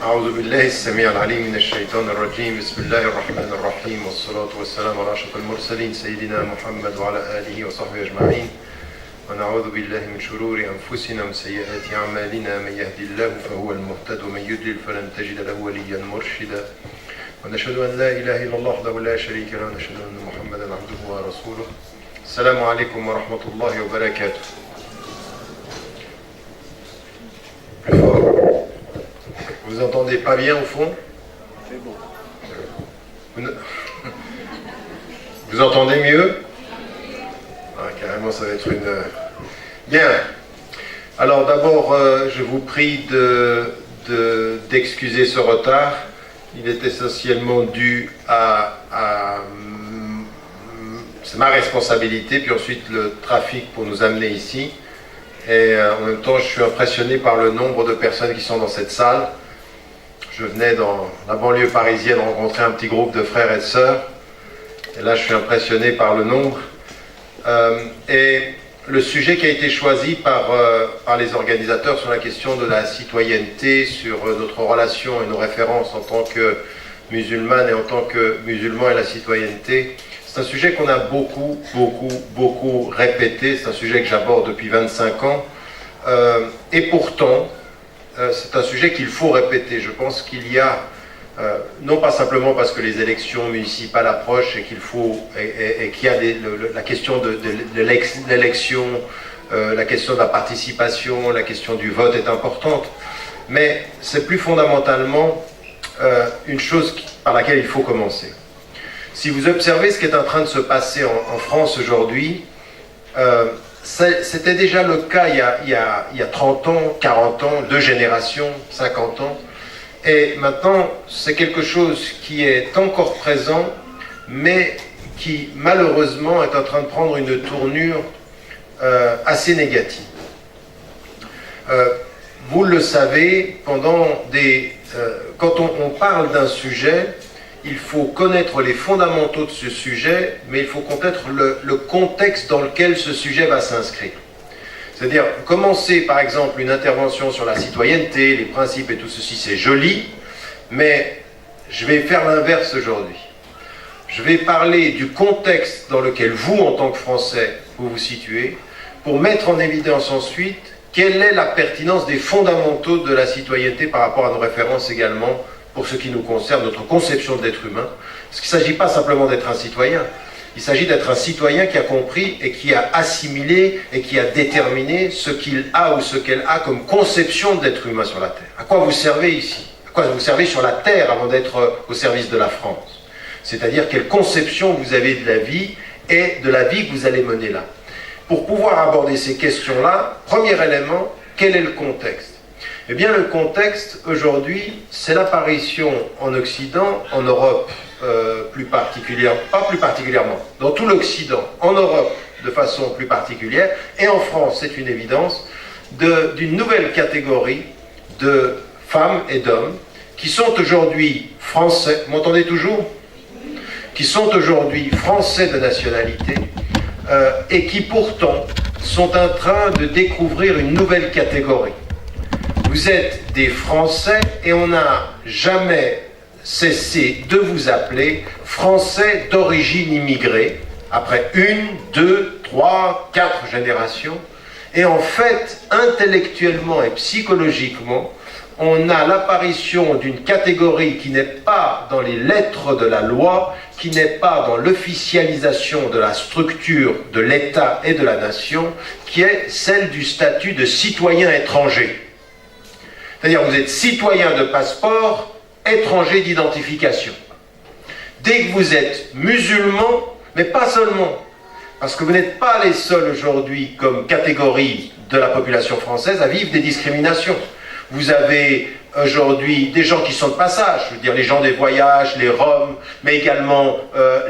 أعوذ بالله السميع العليم من الشيطان الرجيم بسم الله الرحمن الرحيم والصلاة والسلام على أشرف المرسلين سيدنا محمد وعلى آله وصحبه أجمعين ونعوذ بالله من شرور أنفسنا ومن سيئات أعمالنا من يهدي الله فهو المهتد ومن يضلل فلن تجد له وليا مرشدا ونشهد أن لا إله إلا الله وحده لا شريك له ونشهد أن محمدا عبده ورسوله السلام عليكم ورحمة الله وبركاته. Vous entendez pas bien au fond? C'est bon. Vous entendez mieux? Ah, carrément, ça va être une... Bien. Alors d'abord, je vous prie d'excuser ce retard. Il est essentiellement dû c'est ma responsabilité, puis ensuite le trafic pour nous amener ici. Et en même temps, je suis impressionné par le nombre de personnes qui sont dans cette salle. Je venais dans la banlieue parisienne rencontrer un petit groupe de frères et de sœurs. Et là, je suis impressionné par le nombre. Et le sujet qui a été choisi par les organisateurs sur la question de la citoyenneté, sur notre relation et nos références en tant que musulmanes et en tant que musulmans et la citoyenneté, c'est un sujet qu'on a beaucoup répété. C'est un sujet que j'aborde depuis 25 ans. Et pourtant, c'est un sujet qu'il faut répéter. Je pense qu'il y a, non pas simplement parce que les élections municipales approchent et qu'il y a la question de l'élection, la question de la participation, la question du vote est importante, mais c'est plus fondamentalement une chose par laquelle il faut commencer. Si vous observez ce qui est en train de se passer en France aujourd'hui, c'était déjà le cas il y a 30 ans, 40 ans, 2 générations, 50 ans. Et maintenant, c'est quelque chose qui est encore présent, mais qui malheureusement est en train de prendre une tournure assez négative. Vous le savez, quand on parle d'un sujet, il faut connaître les fondamentaux de ce sujet, mais il faut connaître le contexte dans lequel ce sujet va s'inscrire. C'est-à-dire, commencer par exemple une intervention sur la citoyenneté, les principes et tout ceci, c'est joli, mais je vais faire l'inverse aujourd'hui. Je vais parler du contexte dans lequel vous, en tant que Français, vous vous situez, pour mettre en évidence ensuite quelle est la pertinence des fondamentaux de la citoyenneté par rapport à nos références également, pour ce qui nous concerne, notre conception de l'être humain. Parce qu'il ne s'agit pas simplement d'être un citoyen, il s'agit d'être un citoyen qui a compris et qui a assimilé et qui a déterminé ce qu'il a ou ce qu'elle a comme conception de l'être humain sur la Terre. À quoi vous servez ici? À quoi vous servez sur la Terre avant d'être au service de la France? C'est-à-dire quelle conception vous avez de la vie et de la vie que vous allez mener là. Pour pouvoir aborder ces questions-là, premier élément, quel est le contexte? Eh bien, le contexte, aujourd'hui, c'est l'apparition en Occident, en Europe pas plus particulièrement, dans tout l'Occident, en Europe de façon plus particulière, et en France, c'est une évidence, d'une nouvelle catégorie de femmes et d'hommes qui sont aujourd'hui français, vous m'entendez toujours? Qui sont aujourd'hui français de nationalité, et qui pourtant sont en train de découvrir une nouvelle catégorie. Vous êtes des Français et on n'a jamais cessé de vous appeler Français d'origine immigrée, après 1, 2, 3, 4 générations. Et en fait, intellectuellement et psychologiquement, on a l'apparition d'une catégorie qui n'est pas dans les lettres de la loi, qui n'est pas dans l'officialisation de la structure de l'État et de la nation, qui est celle du statut de citoyen étranger. C'est-à-dire vous êtes citoyen de passeport, étranger d'identification. Dès que vous êtes musulman, mais pas seulement, parce que vous n'êtes pas les seuls aujourd'hui comme catégorie de la population française à vivre des discriminations. Vous avez aujourd'hui des gens qui sont de passage, je veux dire les gens des voyages, les Roms, mais également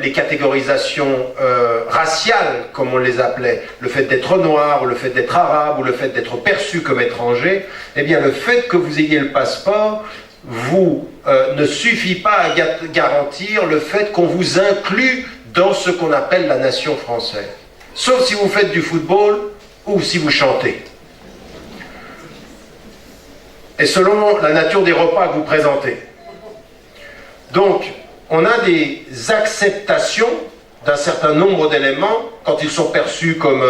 les catégorisations raciales, comme on les appelait, le fait d'être noir, ou le fait d'être arabe, ou le fait d'être perçu comme étranger. Eh bien, le fait que vous ayez le passeport ne suffit pas à garantir le fait qu'on vous inclut dans ce qu'on appelle la nation française. Sauf si vous faites du football ou si vous chantez. et selon la nature des repas que vous présentez. Donc, on a des acceptations d'un certain nombre d'éléments quand ils sont perçus comme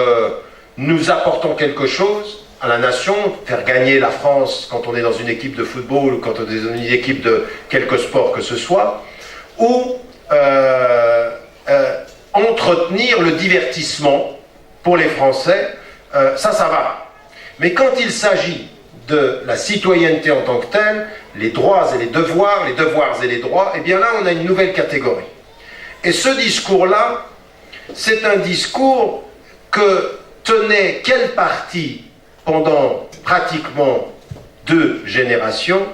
nous apportons quelque chose à la nation, faire gagner la France quand on est dans une équipe de football ou quand on est dans une équipe de quelque sport que ce soit, ou entretenir le divertissement pour les Français, ça va. Mais quand il s'agit de la citoyenneté en tant que telle, les droits et les devoirs et les droits, eh bien là on a une nouvelle catégorie. Et ce discours-là, c'est un discours que tenait quel parti pendant pratiquement 2 générations,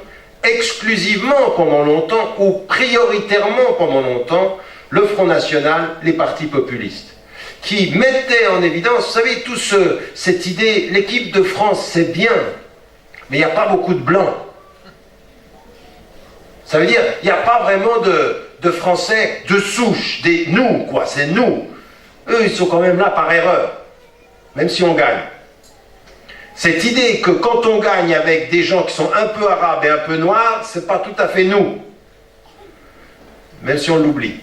exclusivement pendant longtemps ou prioritairement pendant longtemps, le Front National, les partis populistes, qui mettaient en évidence, vous savez, cette idée, l'équipe de France c'est bien, mais il n'y a pas beaucoup de blancs. Ça veut dire, il n'y a pas vraiment de Français de souche, des nous, quoi, c'est nous. Eux, ils sont quand même là par erreur, même si on gagne. Cette idée que quand on gagne avec des gens qui sont un peu arabes et un peu noirs, c'est pas tout à fait nous, même si on l'oublie.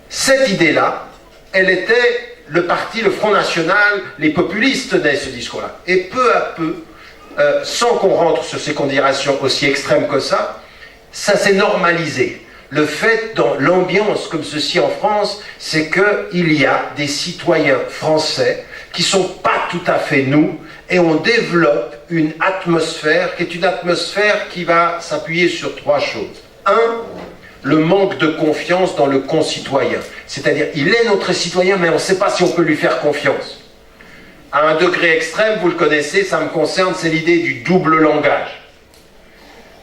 Cette idée-là, elle était le parti, le Front National, les populistes tenaient ce discours-là. Et peu à peu, sans qu'on rentre sur ces considérations aussi extrêmes que ça s'est normalisé. Le fait dans l'ambiance comme ceci en France, c'est qu'il y a des citoyens français qui ne sont pas tout à fait nous, et on développe une atmosphère qui est une atmosphère qui va s'appuyer sur 3 choses. 1, le manque de confiance dans le concitoyen. C'est-à-dire, il est notre citoyen, mais on ne sait pas si on peut lui faire confiance. À un degré extrême, vous le connaissez, ça me concerne, c'est l'idée du double langage.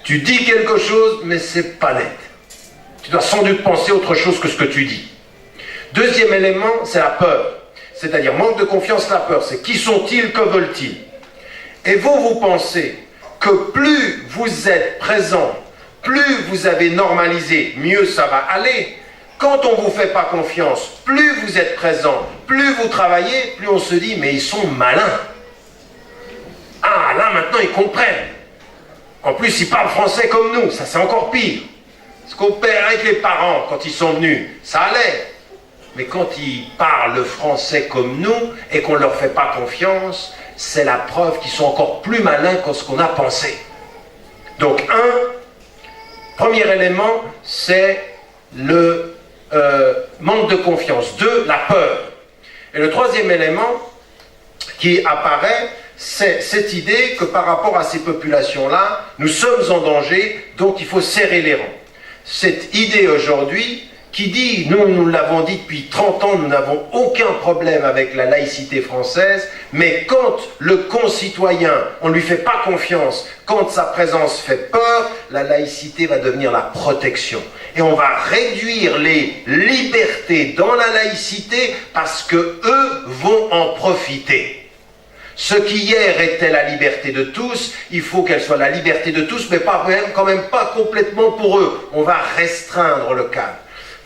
Tu dis quelque chose, mais c'est pas net. Tu dois sans doute penser autre chose que ce que tu dis. Deuxième élément, c'est la peur. C'est-à-dire, manque de confiance, la peur. C'est qui sont-ils, que veulent-ils? Et vous pensez que plus vous êtes présent, plus vous avez normalisé, mieux ça va aller. Quand on ne vous fait pas confiance, plus vous êtes présent, plus vous travaillez, plus on se dit, mais ils sont malins. Ah, là, maintenant, ils comprennent. En plus, ils parlent français comme nous, ça c'est encore pire. Ce qu'on perd avec les parents, quand ils sont venus, ça allait. Mais quand ils parlent français comme nous, et qu'on ne leur fait pas confiance, c'est la preuve qu'ils sont encore plus malins que ce qu'on a pensé. Donc, premier élément, c'est le manque de confiance. 2, la peur. Et le troisième élément qui apparaît, c'est cette idée que par rapport à ces populations-là, nous sommes en danger, donc il faut serrer les rangs. Cette idée aujourd'hui qui dit, nous l'avons dit depuis 30 ans, nous n'avons aucun problème avec la laïcité française, mais quand le concitoyen, on ne lui fait pas confiance, quand sa présence fait peur, la laïcité va devenir la protection. Et on va réduire les libertés dans la laïcité parce que eux vont en profiter. Ce qui hier était la liberté de tous, il faut qu'elle soit la liberté de tous, mais quand même pas complètement pour eux. On va restreindre le cadre.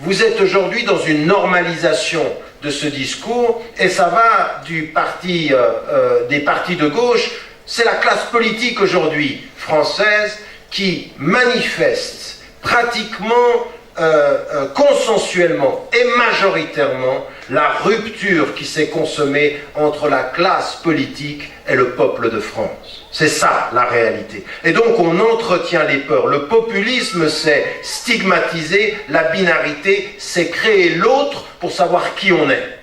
Vous êtes aujourd'hui dans une normalisation de ce discours, et ça va des partis de gauche. C'est la classe politique aujourd'hui française qui manifeste pratiquement consensuellement et majoritairement la rupture qui s'est consommée entre la classe politique et le peuple de France. C'est ça la réalité. Et donc on entretient les peurs. Le populisme, c'est stigmatiser, la binarité, c'est créer l'autre pour savoir qui on est.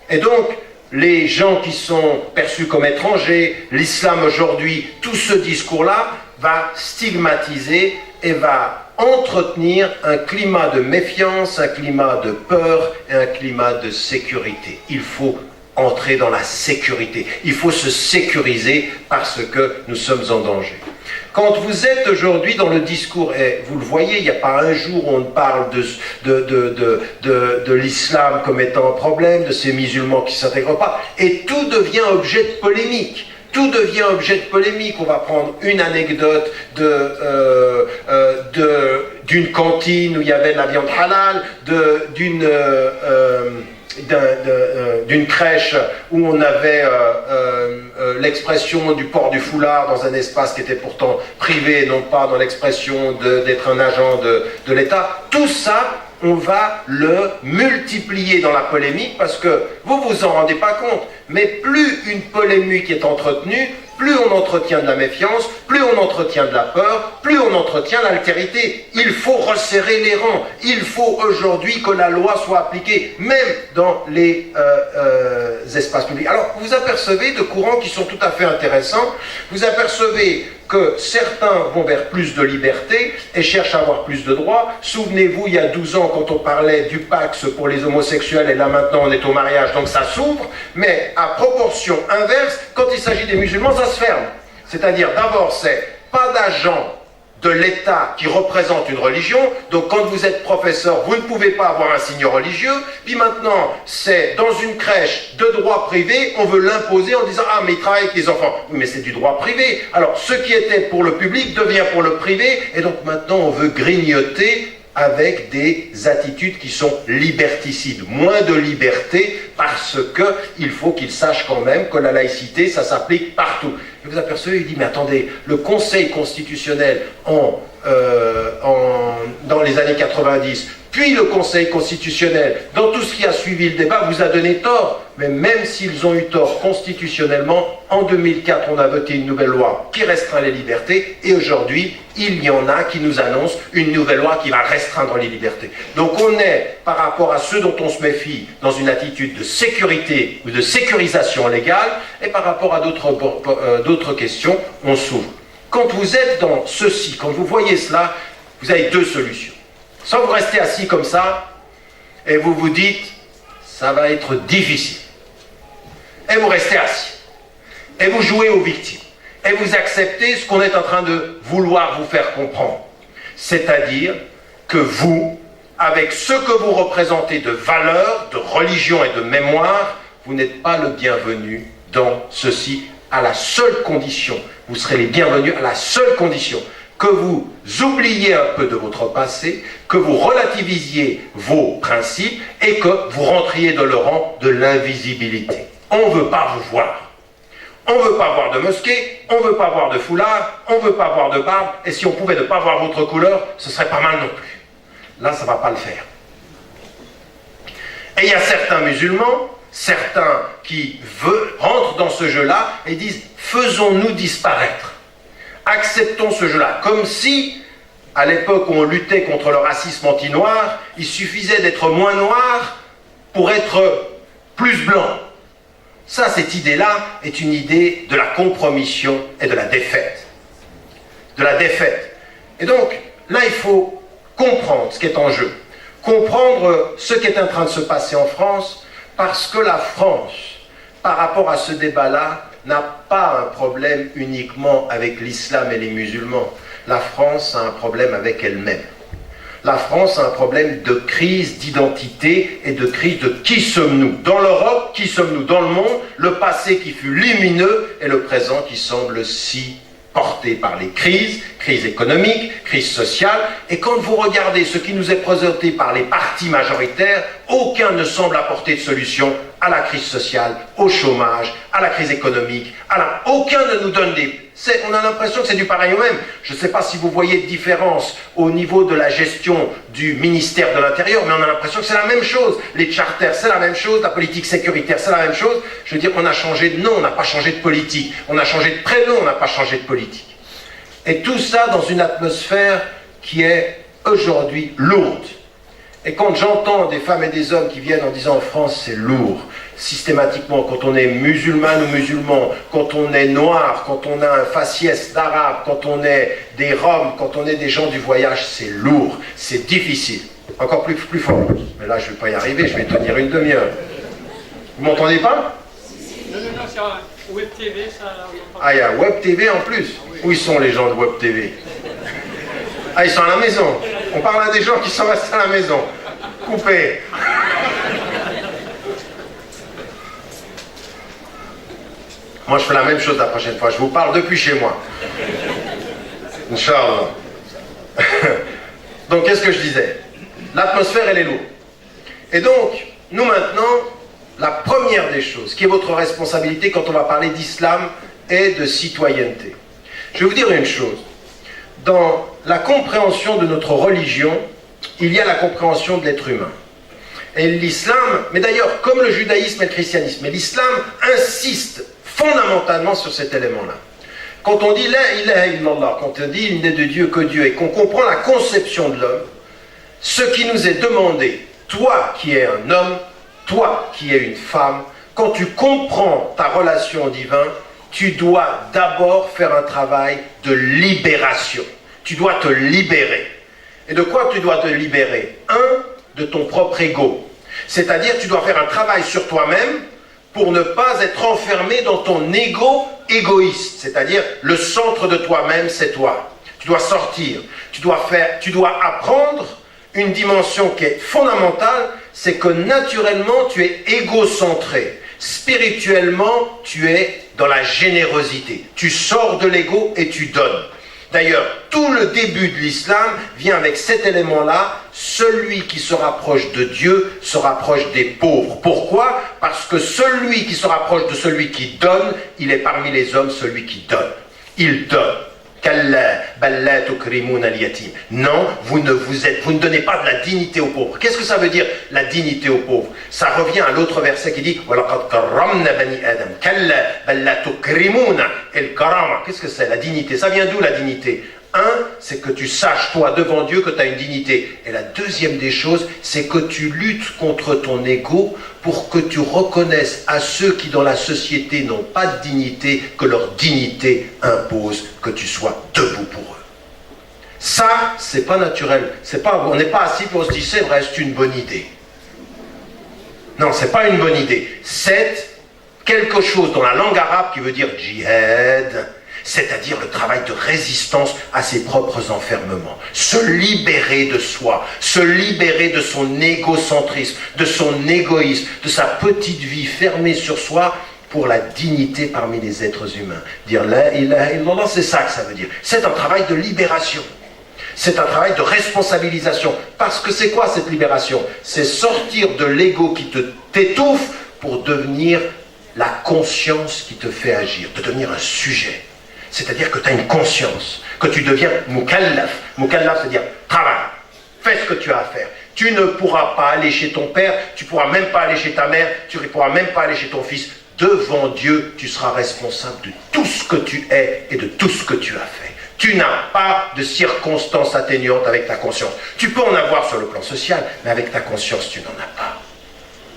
Et donc les gens qui sont perçus comme étrangers, l'islam aujourd'hui, tout ce discours-là va stigmatiser et va entretenir un climat de méfiance, un climat de peur et un climat de sécurité. Il faut entrer dans la sécurité. Il faut se sécuriser parce que nous sommes en danger. Quand vous êtes aujourd'hui dans le discours, et vous le voyez, il n'y a pas un jour où on parle de l'islam comme étant un problème, de ces musulmans qui ne s'intègrent pas, et tout devient objet de polémique. Tout devient objet de polémique. On va prendre une anecdote d'une cantine où il y avait de la viande halal, d'une crèche où on avait l'expression du port du foulard dans un espace qui était pourtant privé, non pas dans l'expression d'être un agent de l'État. Tout ça, on va le multiplier dans la polémique parce que vous vous en rendez pas compte, mais plus une polémique est entretenue, plus on entretient de la méfiance, plus on entretient de la peur, plus on entretient l'altérité. Il faut resserrer les rangs. Il faut aujourd'hui que la loi soit appliquée, même dans les espaces publics. Alors, vous apercevez de courants qui sont tout à fait intéressants. Vous apercevez que certains vont vers plus de liberté et cherchent à avoir plus de droits. Souvenez-vous, il y a 12 ans, quand on parlait du Pax pour les homosexuels, et là maintenant on est au mariage, donc ça s'ouvre, mais à proportion inverse, quand il s'agit des musulmans, ça se ferme. C'est-à-dire, d'abord, c'est pas d'agent de l'État qui représente une religion, donc quand vous êtes professeur, vous ne pouvez pas avoir un signe religieux, puis maintenant, c'est dans une crèche de droit privé, on veut l'imposer en disant « Ah, mais il travaille avec les enfants ». Oui, mais c'est du droit privé. Alors, ce qui était pour le public devient pour le privé, et donc maintenant, on veut grignoter avec des attitudes qui sont liberticides. Moins de liberté parce qu'il faut qu'ils sachent quand même que la laïcité, ça s'applique partout. Et vous apercevez, il dit, mais attendez, le Conseil constitutionnel dans les années 90, puis le Conseil constitutionnel, dans tout ce qui a suivi le débat, vous a donné tort. Mais même s'ils ont eu tort constitutionnellement, en 2004, on a voté une nouvelle loi qui restreint les libertés, et aujourd'hui, il y en a qui nous annoncent une nouvelle loi qui va restreindre les libertés. Donc on est, par rapport à ceux dont on se méfie, dans une attitude de sécurité ou de sécurisation légale, et par rapport à d'autres questions, on s'ouvre. Quand vous êtes dans ceci, quand vous voyez cela, vous avez deux solutions. Soit vous restez assis comme ça, et vous vous dites, ça va être difficile. Et vous restez assis. Et vous jouez aux victimes. Et vous acceptez ce qu'on est en train de vouloir vous faire comprendre. C'est-à-dire que vous, avec ce que vous représentez de valeurs, de religion et de mémoire, vous n'êtes pas le bienvenu dans ceci, à la seule condition, vous serez les bienvenus à la seule condition que vous oubliez un peu de votre passé, que vous relativisiez vos principes et que vous rentriez dans le rang de l'invisibilité. On ne veut pas vous voir. On ne veut pas voir de mosquée, on ne veut pas voir de foulard, on ne veut pas voir de barbe, et si on pouvait ne pas voir votre couleur, ce serait pas mal non plus. Là, ça ne va pas le faire. Et il y a certains musulmans, certains qui rentrent dans ce jeu-là et disent « faisons-nous disparaître ». Acceptons ce jeu-là, comme si, à l'époque où on luttait contre le racisme anti-noir, il suffisait d'être moins noir pour être plus blanc. Ça, cette idée-là est une idée de la compromission et de la défaite. De la défaite. Et donc, là, il faut comprendre ce qui est en jeu. Comprendre ce qui est en train de se passer en France, parce que la France, par rapport à ce débat-là, n'a pas un problème uniquement avec l'islam et les musulmans. La France a un problème avec elle-même. La France a un problème de crise d'identité et de crise de qui sommes-nous. Dans l'Europe, qui sommes-nous? Dans le monde, le passé qui fut lumineux et le présent qui semble si porté par les crises, crise économique, crise sociale. Et quand vous regardez ce qui nous est présenté par les partis majoritaires, aucun ne semble apporter de solution à la crise sociale, au chômage, à la crise économique. Aucun ne nous donne on a l'impression que c'est du pareil au même. Je ne sais pas si vous voyez de différence au niveau de la gestion du ministère de l'Intérieur, mais on a l'impression que c'est la même chose. Les charters, c'est la même chose. La politique sécuritaire, c'est la même chose. Je veux dire, on a changé de nom, on n'a pas changé de politique. On a changé de prénom, on n'a pas changé de politique. Et tout ça dans une atmosphère qui est aujourd'hui lourde. Et quand j'entends des femmes et des hommes qui viennent en disant en France c'est lourd, systématiquement, quand on est musulmane ou musulman, quand on est noir, quand on a un faciès d'arabe, quand on est des roms, quand on est des gens du voyage, c'est lourd, c'est difficile. Encore plus fort. Mais là je ne vais pas y arriver, je vais tenir une demi-heure. Vous m'entendez pas? Non, c'est un Web TV, ça... Ah, il y a Web TV en plus. Où ils sont les gens de Web TV? Ah, ils sont à la maison. On parle à des gens qui sont restés à la maison. Coupé. Moi, je fais la même chose la prochaine fois. Je vous parle depuis chez moi. Inch'Allah. Donc, qu'est-ce que je disais? L'atmosphère, elle est lourde. Et donc, nous maintenant, la première des choses, qui est votre responsabilité quand on va parler d'islam et de citoyenneté. Je vais vous dire une chose. Dans la compréhension de notre religion, il y a la compréhension de l'être humain. Et l'islam, mais d'ailleurs comme le judaïsme et le christianisme, mais l'islam insiste fondamentalement sur cet élément-là. Quand on dit la ilaha illallah, quand on dit il n'est de Dieu que Dieu, et qu'on comprend la conception de l'homme, ce qui nous est demandé, toi qui es un homme, toi qui es une femme, quand tu comprends ta relation au divin, tu dois d'abord faire un travail de libération. Tu dois te libérer. Et de quoi tu dois te libérer? De ton propre ego. C'est-à-dire tu dois faire un travail sur toi-même pour ne pas être enfermé dans ton ego égoïste. C'est-à-dire le centre de toi-même, c'est toi. Tu dois sortir. Tu dois apprendre une dimension qui est fondamentale, c'est que naturellement tu es égocentré. Spirituellement, tu es dans la générosité. Tu sors de l'ego et tu donnes. D'ailleurs, tout le début de l'islam vient avec cet élément-là. Celui qui se rapproche de Dieu se rapproche des pauvres. Pourquoi? Parce que celui qui se rapproche de celui qui donne, il est parmi les hommes celui qui donne. Il donne. Non, vous ne donnez pas de la dignité aux pauvres. Qu'est-ce que ça veut dire, la dignité aux pauvres? Ça revient à l'autre verset qui dit qu'est-ce que c'est, la dignité? Ça vient d'où, la dignité? C'est que tu saches, toi, devant Dieu, que tu as une dignité. Et la deuxième des choses, c'est que tu luttes contre ton ego pour que tu reconnaisses à ceux qui, dans la société, n'ont pas de dignité, que leur dignité impose que tu sois debout pour eux. Ça, c'est pas naturel. On n'est pas assis pour se dire, c'est vrai, c'est une bonne idée. Non, c'est pas une bonne idée. C'est quelque chose dans la langue arabe qui veut dire djihad, c'est-à-dire le travail de résistance à ses propres enfermements. Se libérer de soi, se libérer de son égocentrisme, de son égoïsme, de sa petite vie fermée sur soi pour la dignité parmi les êtres humains. Dire la ilaha illallah, c'est ça que ça veut dire. C'est un travail de libération. C'est un travail de responsabilisation. Parce que c'est quoi cette libération? C'est sortir de l'ego qui t'étouffe pour devenir la conscience qui te fait agir, de devenir un sujet. C'est-à-dire que tu as une conscience, que tu deviens mukallaf. Mukallaf, c'est-à-dire travaille, fais ce que tu as à faire. Tu ne pourras pas aller chez ton père, tu ne pourras même pas aller chez ta mère, tu ne pourras même pas aller chez ton fils. Devant Dieu, tu seras responsable de tout ce que tu es et de tout ce que tu as fait. Tu n'as pas de circonstances atténuantes avec ta conscience. Tu peux en avoir sur le plan social, mais avec ta conscience, tu n'en as pas.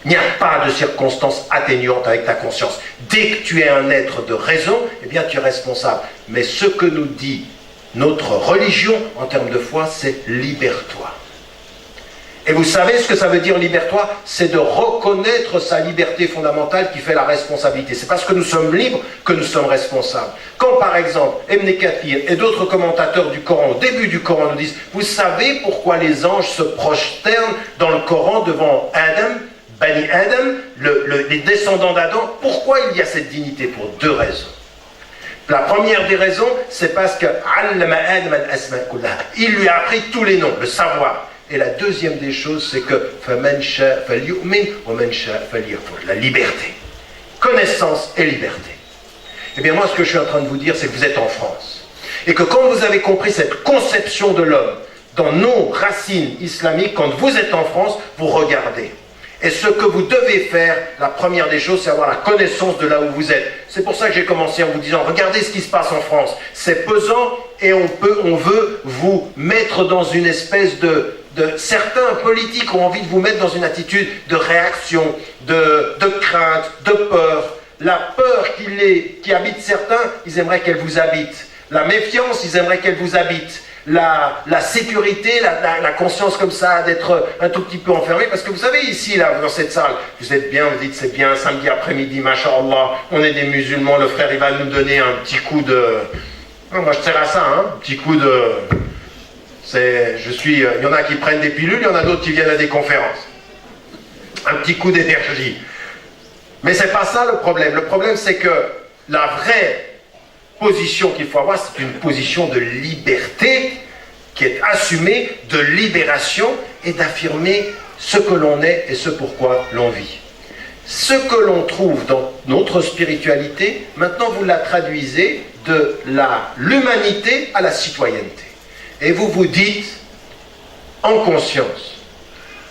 Il n'y a pas de circonstances atténuantes avec ta conscience. Dès que tu es un être de raison, eh bien tu es responsable. Mais ce que nous dit notre religion en termes de foi, c'est libère-toi. Et vous savez ce que ça veut dire libère-toi? C'est de reconnaître sa liberté fondamentale qui fait la responsabilité. C'est parce que nous sommes libres que nous sommes responsables. Quand par exemple Ibn Kathir et d'autres commentateurs du Coran, au début du Coran, nous disent, vous savez pourquoi les anges se prosternent dans le Coran devant Adam, Bani Adam, les descendants d'Adam? Pourquoi il y a cette dignité? Pour deux raisons. La première des raisons, c'est parce que il lui a appris tous les noms, le savoir. Et la deuxième des choses, c'est que la liberté. Connaissance et liberté. Eh bien moi, ce que je suis en train de vous dire, c'est que vous êtes en France. Et que quand vous avez compris cette conception de l'homme dans nos racines islamiques, quand vous êtes en France, vous regardez. Et ce que vous devez faire, la première des choses, c'est avoir la connaissance de là où vous êtes. C'est pour ça que j'ai commencé en vous disant, regardez ce qui se passe en France. C'est pesant et on veut vous mettre dans une espèce de certains politiques ont envie de vous mettre dans une attitude de réaction, de crainte, de peur. La peur qui habite certains, ils aimeraient qu'elle vous habite. La méfiance, ils aimeraient qu'elle vous habite. La sécurité, la conscience comme ça, d'être un tout petit peu enfermé. Parce que vous savez, ici, là, dans cette salle, vous êtes bien, vous dites c'est bien, samedi après-midi, masha'Allah, on est des musulmans, le frère, il va nous donner un petit coup de... Non, moi, je sers à ça, hein, un petit coup de... il y en a qui prennent des pilules, il y en a d'autres qui viennent à des conférences. Un petit coup d'énergie. Mais c'est pas ça le problème. Le problème, c'est que la vraie position qu'il faut avoir, c'est une position de liberté qui est assumée, de libération et d'affirmer ce que l'on est et ce pourquoi l'on vit. Ce que l'on trouve dans notre spiritualité, maintenant vous la traduisez de l'humanité à la citoyenneté. Et vous vous dites, en conscience,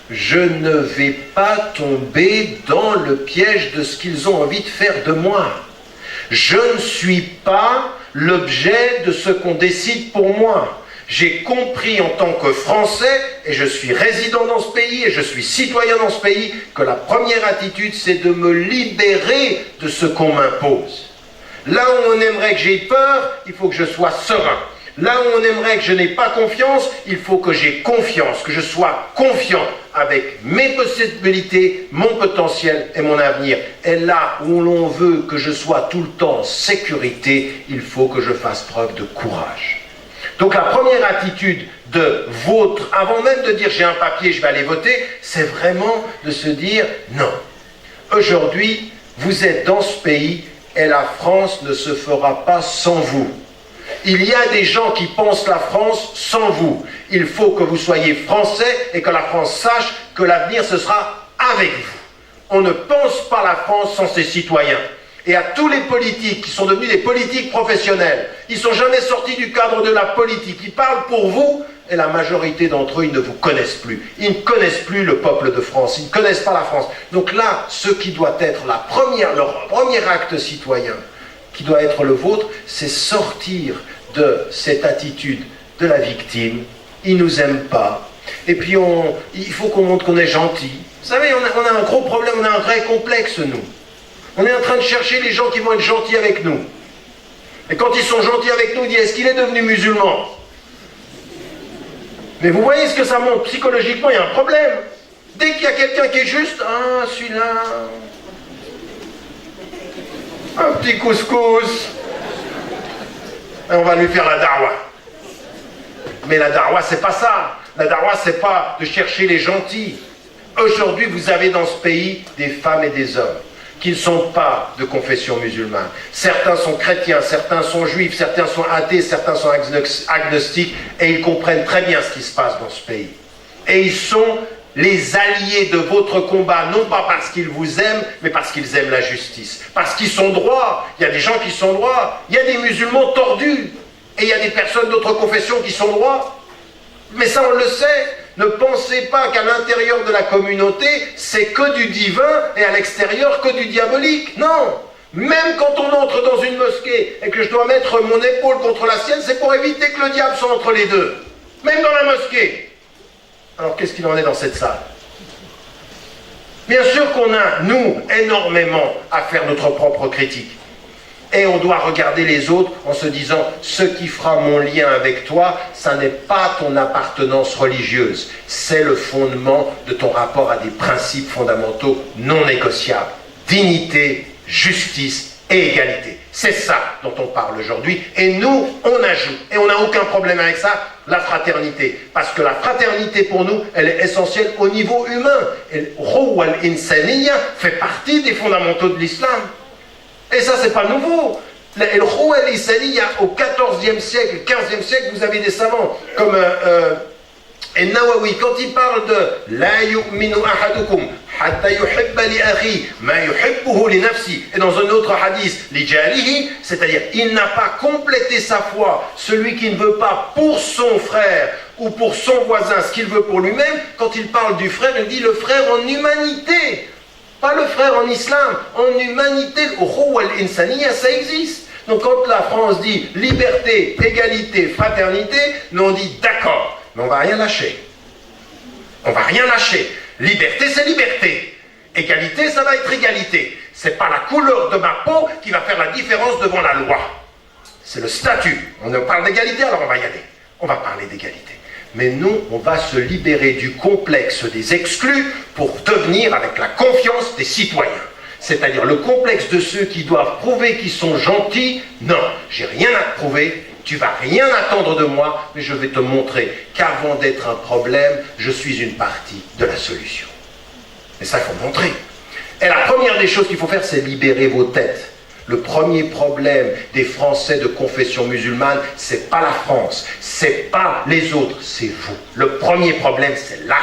je ne vais pas tomber dans le piège de ce qu'ils ont envie de faire de moi. Je ne suis pas l'objet de ce qu'on décide pour moi. J'ai compris en tant que Français, et je suis résident dans ce pays, et je suis citoyen dans ce pays, que la première attitude, c'est de me libérer de ce qu'on m'impose. Là où on aimerait que j'aie peur, il faut que je sois serein. Là où on aimerait que je n'ai pas confiance, il faut que j'aie confiance, que je sois confiant avec mes possibilités, mon potentiel et mon avenir. Et là où l'on veut que je sois tout le temps en sécurité, il faut que je fasse preuve de courage. Donc la première attitude de vôtre, avant même de dire j'ai un papier, je vais aller voter, c'est vraiment de se dire non. Aujourd'hui, vous êtes dans ce pays et la France ne se fera pas sans vous. Il y a des gens qui pensent la France sans vous. Il faut que vous soyez français et que la France sache que l'avenir ce sera avec vous. On ne pense pas la France sans ses citoyens. Et à tous les politiques qui sont devenus des politiques professionnels, ils ne sont jamais sortis du cadre de la politique. Ils parlent pour vous et la majorité d'entre eux, ils ne vous connaissent plus. Ils ne connaissent plus le peuple de France. Ils ne connaissent pas la France. Donc là, ce qui doit être leur premier acte citoyen, qui doit être le vôtre, c'est sortir de cette attitude de la victime. Ils ne nous aiment pas. Et puis il faut qu'on montre qu'on est gentil. Vous savez, on a un gros problème, on a un vrai complexe, nous. On est en train de chercher les gens qui vont être gentils avec nous. Et quand ils sont gentils avec nous, ils disent, est-ce qu'il est devenu musulman? Mais vous voyez ce que ça montre, psychologiquement, il y a un problème. Dès qu'il y a quelqu'un qui est juste, ah, celui-là, un petit couscous, et on va lui faire la darwa. Mais la darwa, c'est pas ça. La darwa, c'est pas de chercher les gentils. Aujourd'hui, vous avez dans ce pays des femmes et des hommes qui ne sont pas de confession musulmane. Certains sont chrétiens, certains sont juifs, certains sont athées, certains sont agnostiques, et ils comprennent très bien ce qui se passe dans ce pays. Et ils sont les alliés de votre combat, non pas parce qu'ils vous aiment, mais parce qu'ils aiment la justice. Parce qu'ils sont droits. Il y a des gens qui sont droits. Il y a des musulmans tordus. Et il y a des personnes d'autres confessions qui sont droits. Mais ça, on le sait. Ne pensez pas qu'à l'intérieur de la communauté, c'est que du divin et à l'extérieur que du diabolique. Non. Même quand on entre dans une mosquée et que je dois mettre mon épaule contre la sienne, c'est pour éviter que le diable soit entre les deux. Même dans la mosquée. Alors qu'est-ce qu'il en est dans cette salle? Bien sûr qu'on a, nous, énormément à faire notre propre critique. Et on doit regarder les autres en se disant, ce qui fera mon lien avec toi, ça n'est pas ton appartenance religieuse, c'est le fondement de ton rapport à des principes fondamentaux non négociables. Dignité, justice et égalité. C'est ça dont on parle aujourd'hui. Et nous, on ajoute, et on n'a aucun problème avec ça, la fraternité. Parce que la fraternité, pour nous, elle est essentielle au niveau humain. Et Ruh al-Insaniya fait partie des fondamentaux de l'islam. Et ça, c'est pas nouveau. Le Ruh al-Insaniya, au XIVe siècle, XVe siècle, vous avez des savants comme Nawawi, quand il parle de La yu'minu ahadukum hatta yuhibba li akhi ma yuhibbuhu li nafsi, et dans un autre hadith, li jalihi, c'est-à-dire il n'a pas complété sa foi, celui qui ne veut pas pour son frère ou pour son voisin ce qu'il veut pour lui-même. Quand il parle du frère, il dit le frère en humanité, pas le frère en islam, en humanité. Au Ruh al-Insaniya, ça existe. Donc quand la France dit liberté, égalité, fraternité, nous on dit d'accord. Mais on ne va rien lâcher. On ne va rien lâcher. Liberté, c'est liberté. Égalité, ça va être égalité. Ce n'est pas la couleur de ma peau qui va faire la différence devant la loi. C'est le statut. On parle d'égalité, alors on va y aller. On va parler d'égalité. Mais nous, on va se libérer du complexe des exclus pour devenir avec la confiance des citoyens. C'est-à-dire le complexe de ceux qui doivent prouver qu'ils sont gentils. Non, j'ai rien à te prouver. Tu vas rien attendre de moi, mais je vais te montrer qu'avant d'être un problème, je suis une partie de la solution. Et ça, il faut montrer. Et la première des choses qu'il faut faire, c'est libérer vos têtes. Le premier problème des Français de confession musulmane, c'est pas la France, c'est pas les autres, c'est vous. Le premier problème, c'est là.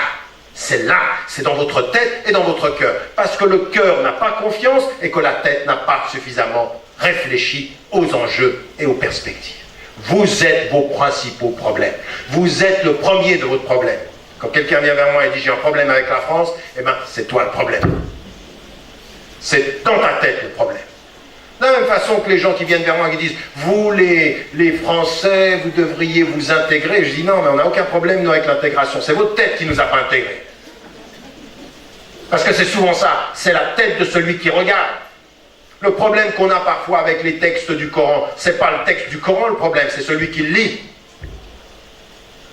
C'est là, c'est dans votre tête et dans votre cœur. Parce que le cœur n'a pas confiance et que la tête n'a pas suffisamment réfléchi aux enjeux et aux perspectives. Vous êtes vos principaux problèmes. Vous êtes le premier de votre problème. Quand quelqu'un vient vers moi et dit j'ai un problème avec la France, eh bien c'est toi le problème. C'est dans ta tête le problème. De la même façon que les gens qui viennent vers moi et qui disent vous les Français, vous devriez vous intégrer. Je dis non, mais on n'a aucun problème nous avec l'intégration. C'est votre tête qui ne nous a pas intégrés. Parce que c'est souvent ça, c'est la tête de celui qui regarde. Le problème qu'on a parfois avec les textes du Coran, c'est pas le texte du Coran le problème, c'est celui qui le lit.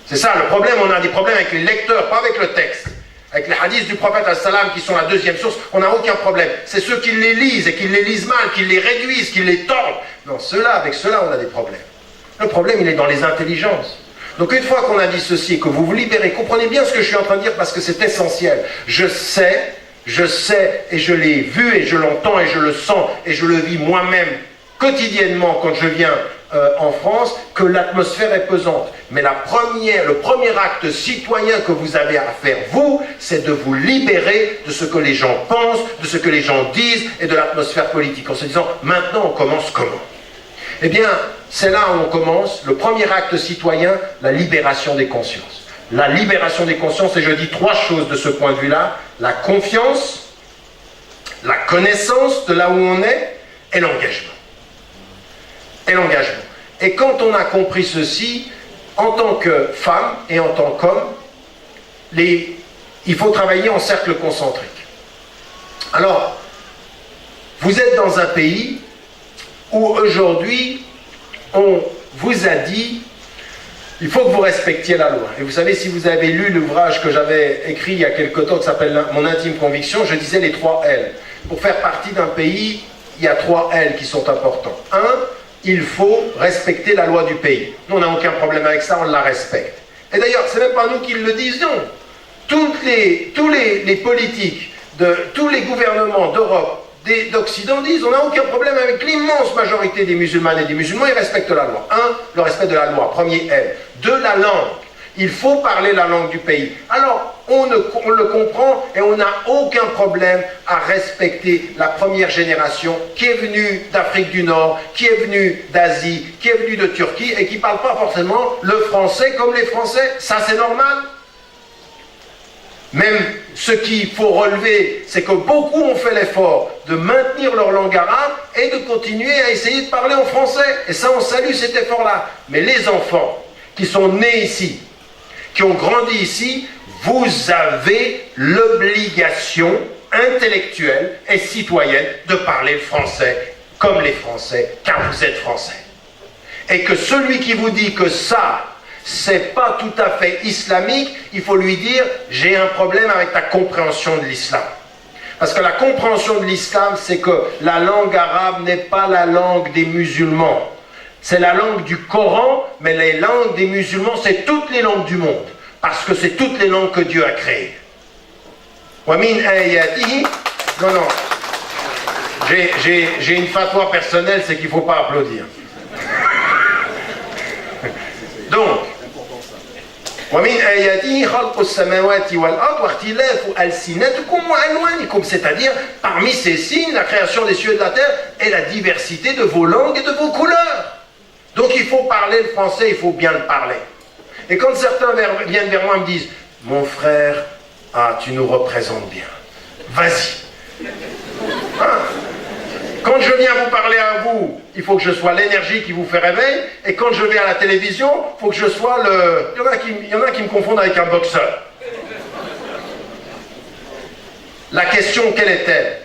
C'est ça le problème, on a des problèmes avec les lecteurs, pas avec le texte. Avec les hadiths du prophète as-salam qui sont la deuxième source, on n'a aucun problème. C'est ceux qui les lisent et qui les lisent mal, qui les réduisent, qui les tordent. Non, avec ceux-là, on a des problèmes. Le problème, il est dans les intelligences. Donc une fois qu'on a dit ceci, que vous vous libérez, comprenez bien ce que je suis en train de dire parce que c'est essentiel. Je sais, et je l'ai vu, et je l'entends, et je le sens, et je le vis moi-même quotidiennement quand je viens en France, que l'atmosphère est pesante. Mais le premier acte citoyen que vous avez à faire, vous, c'est de vous libérer de ce que les gens pensent, de ce que les gens disent, et de l'atmosphère politique, en se disant, maintenant on commence comment? Eh bien, c'est là où on commence, le premier acte citoyen, la libération des consciences. La libération des consciences, et je dis trois choses de ce point de vue-là, la confiance, la connaissance de là où on est, et l'engagement. Et quand on a compris ceci, en tant que femme et en tant qu'homme, il faut travailler en cercle concentrique. Alors, vous êtes dans un pays où aujourd'hui, on vous a dit, il faut que vous respectiez la loi. Et vous savez, si vous avez lu l'ouvrage que j'avais écrit il y a quelque temps, qui s'appelle Mon intime conviction, je disais les 3 L. Pour faire partie d'un pays, il y a 3 L qui sont importants. 1, il faut respecter la loi du pays. Nous, on n'a aucun problème avec ça, on la respecte. Et d'ailleurs, c'est même pas nous qui le disions. Tous les politiques, tous les gouvernements d'Europe, d'Occident disent, on n'a aucun problème avec l'immense majorité des musulmanes et des musulmans, ils respectent la loi. 1, le respect de la loi, premier L. 2, la langue. Il faut parler la langue du pays. Alors, on le comprend et on n'a aucun problème à respecter la première génération qui est venue d'Afrique du Nord, qui est venue d'Asie, qui est venue de Turquie et qui ne parle pas forcément le français comme les Français. Ça, c'est normal. Même ce qu'il faut relever, c'est que beaucoup ont fait l'effort de maintenir leur langue arabe et de continuer à essayer de parler en français. Et ça, on salue cet effort-là. Mais les enfants qui sont nés ici, qui ont grandi ici, vous avez l'obligation intellectuelle et citoyenne de parler le français comme les Français, car vous êtes Français. Et que celui qui vous dit que ça, c'est pas tout à fait islamique, il faut lui dire, j'ai un problème avec ta compréhension de l'islam. Parce que la compréhension de l'islam, c'est que la langue arabe n'est pas la langue des musulmans. C'est la langue du Coran, mais les langues des musulmans, c'est toutes les langues du monde. Parce que c'est toutes les langues que Dieu a créées. Wa min ayatihi. Non. J'ai une fatwa personnelle, c'est qu'il ne faut pas applaudir. Donc, wa min ayatihi khalqus samawati wal ard wa ikhtilafu alsinatikum wa alwanikum, c'est-à-dire parmi ces signes, la création des cieux et de la terre et la diversité de vos langues et de vos couleurs. Donc il faut parler le français, il faut bien le parler. Et quand certains viennent vers moi et me disent « Mon frère, tu nous représentes bien. Vas-y. » Quand je viens vous parler à vous, il faut que je sois l'énergie qui vous fait réveil. Et quand je vais à la télévision, il faut que je sois le... Il y en a qui me confondent avec un boxeur. La question, quelle est-elle?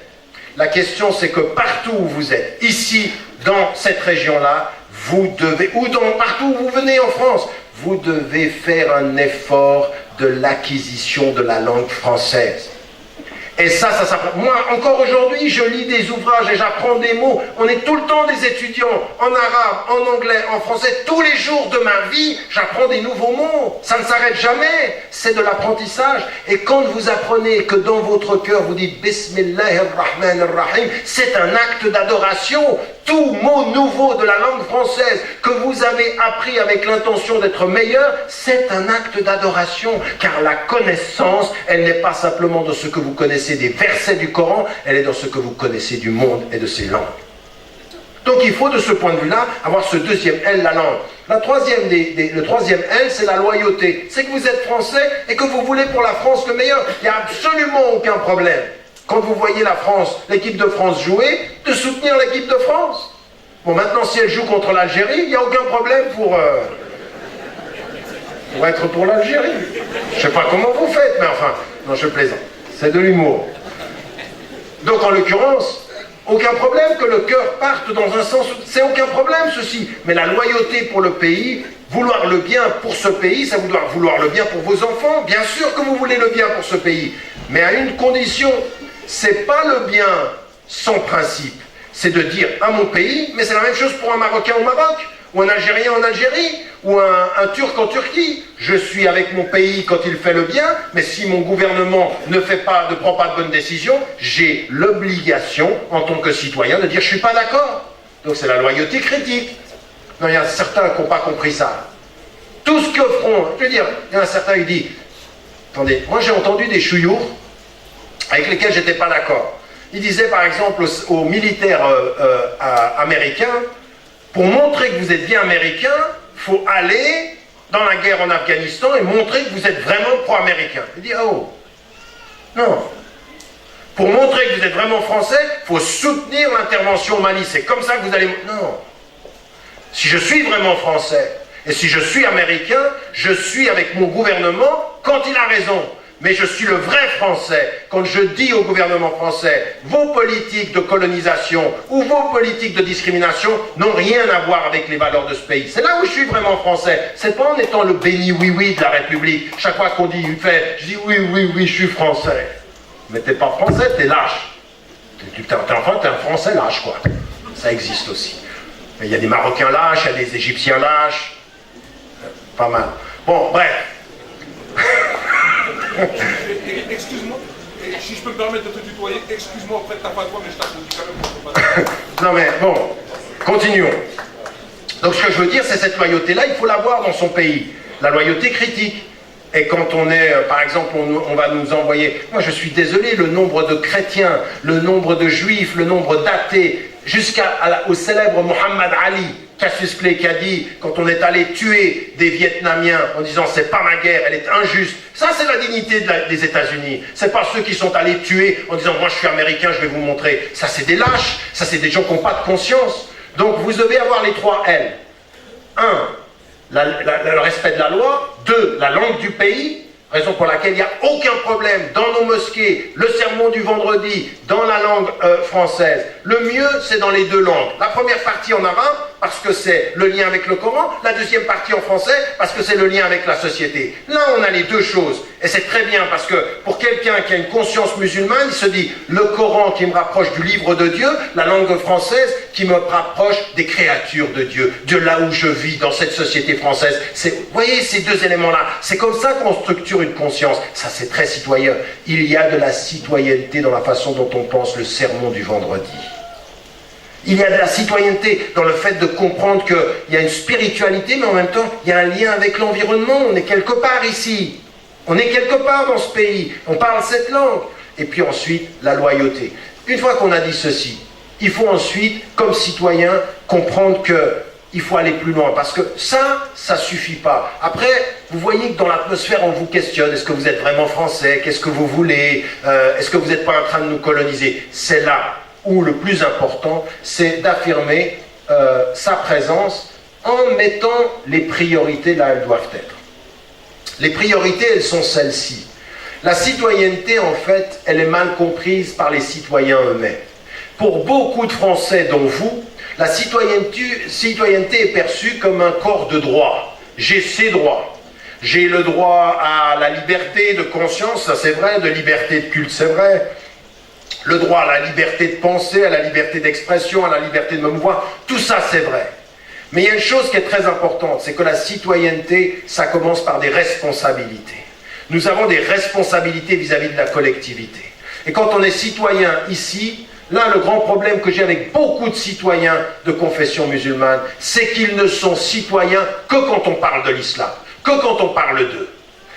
La question, c'est que partout où vous êtes, ici, dans cette région-là, vous devez, partout où vous venez en France, vous devez faire un effort de l'acquisition de la langue française. Et ça s'apprend. Moi, encore aujourd'hui, je lis des ouvrages et j'apprends des mots. On est tout le temps des étudiants, en arabe, en anglais, en français. Tous les jours de ma vie, j'apprends des nouveaux mots. Ça ne s'arrête jamais. C'est de l'apprentissage. Et quand vous apprenez que dans votre cœur, vous dites Bismillahir Rahmanir Rahim, c'est un acte d'adoration. Tout mot nouveau de la langue française que vous avez appris avec l'intention d'être meilleur, c'est un acte d'adoration. Car la connaissance, elle n'est pas simplement dans ce que vous connaissez des versets du Coran, elle est dans ce que vous connaissez du monde et de ses langues. Donc il faut de ce point de vue-là avoir ce deuxième L, la langue. Le troisième L, c'est la loyauté. C'est que vous êtes français et que vous voulez pour la France le meilleur. Il n'y a absolument aucun problème. Quand vous voyez la France, l'équipe de France jouer, de soutenir l'équipe de France. Bon, maintenant, si elle joue contre l'Algérie, il n'y a aucun problème pour être pour l'Algérie. Je ne sais pas comment vous faites, mais enfin, non, je plaisante. C'est de l'humour. Donc, en l'occurrence, aucun problème que le cœur parte dans un sens, c'est aucun problème ceci. Mais la loyauté pour le pays, vouloir le bien pour ce pays, ça veut dire vouloir le bien pour vos enfants. Bien sûr que vous voulez le bien pour ce pays, mais à une condition. C'est pas le bien sans principe. C'est de dire à mon pays, mais c'est la même chose pour un Marocain au Maroc, ou un Algérien en Algérie, ou un Turc en Turquie. Je suis avec mon pays quand il fait le bien, mais si mon gouvernement ne prend pas de bonnes décisions, j'ai l'obligation, en tant que citoyen, de dire je suis pas d'accord. Donc c'est la loyauté critique. Non, il y a certains qui n'ont pas compris ça. Tout ce que feront, je veux dire, il y en a certains qui disent, attendez, moi j'ai entendu des chouillours avec lesquels j'étais pas d'accord. Ils disaient par exemple aux militaires américains, pour montrer que vous êtes bien américain, il faut aller dans la guerre en Afghanistan et montrer que vous êtes vraiment pro-américain. Il dit, oh, non. Pour montrer que vous êtes vraiment français, il faut soutenir l'intervention au Mali. C'est comme ça que vous allez... Non. Si je suis vraiment français, et si je suis américain, je suis avec mon gouvernement quand il a raison. Mais je suis le vrai français quand je dis au gouvernement français, vos politiques de colonisation ou vos politiques de discrimination n'ont rien à voir avec les valeurs de ce pays. C'est là où je suis vraiment français. C'est pas en étant le béni oui-oui de la République. Chaque fois qu'on dit je dis oui, je suis français. Mais t'es pas français, t'es lâche. T'es un français lâche, quoi. Ça existe aussi. Mais il y a des Marocains lâches, il y a des Égyptiens lâches. Pas mal. Bon, bref. Excuse-moi, si je peux me permettre de te tutoyer, excuse-moi auprès de ta fatwa, mais je t'applaudis quand même. Non mais bon, continuons. Donc ce que je veux dire, c'est cette loyauté-là, il faut l'avoir dans son pays. La loyauté critique. Et quand on est, par exemple, on va nous envoyer... Moi je suis désolé, le nombre de chrétiens, le nombre de juifs, le nombre d'athées, jusqu'au célèbre Muhammad Ali, Cassius Clay, qui a dit, quand on est allé tuer des Vietnamiens en disant c'est pas ma guerre, elle est injuste, ça c'est la dignité des États-Unis. C'est pas ceux qui sont allés tuer en disant moi je suis américain, je vais vous montrer. Ça c'est des lâches, ça c'est des gens qui n'ont pas de conscience. Donc vous devez avoir les 3 L. 1, le respect de la loi. 2, la langue du pays. Raison pour laquelle il n'y a aucun problème dans nos mosquées, le sermon du vendredi, dans la langue française. Le mieux, c'est dans les 2 langues. La première partie en arabe, parce que c'est le lien avec le Coran. La deuxième partie en français, parce que c'est le lien avec la société. Là, on a les 2 choses. Et c'est très bien, parce que pour quelqu'un qui a une conscience musulmane, il se dit, le Coran qui me rapproche du livre de Dieu, la langue française qui me rapproche des créatures de Dieu, de là où je vis, dans cette société française. Vous voyez ces 2 éléments-là. C'est comme ça qu'on structure une conscience. Ça, c'est très citoyen. Il y a de la citoyenneté dans la façon dont on pense le sermon du vendredi. Il y a de la citoyenneté dans le fait de comprendre qu'il y a une spiritualité, mais en même temps, il y a un lien avec l'environnement. On est quelque part ici. On est quelque part dans ce pays. On parle cette langue. Et puis ensuite, la loyauté. Une fois qu'on a dit ceci, il faut ensuite, comme citoyen, comprendre qu'il faut aller plus loin. Parce que ça suffit pas. Après, vous voyez que dans l'atmosphère, on vous questionne. Est-ce que vous êtes vraiment français? Qu'est-ce que vous voulez? Est-ce que vous n'êtes pas en train de nous coloniser? C'est là où le plus important, c'est d'affirmer sa présence en mettant les priorités là où elles doivent être. Les priorités, elles sont celles-ci. La citoyenneté, en fait, elle est mal comprise par les citoyens eux-mêmes. Pour beaucoup de Français, dont vous, la citoyenneté est perçue comme un corps de droit. J'ai ces droits. J'ai le droit à la liberté de conscience, ça c'est vrai, de liberté de culte, c'est vrai. Le droit à la liberté de penser, à la liberté d'expression, à la liberté de me mouvoir, tout ça c'est vrai. Mais il y a une chose qui est très importante, c'est que la citoyenneté, ça commence par des responsabilités. Nous avons des responsabilités vis-à-vis de la collectivité. Et quand on est citoyen ici, Là, le grand problème que j'ai avec beaucoup de citoyens de confession musulmane, c'est qu'ils ne sont citoyens que quand on parle de l'islam, que quand on parle d'eux.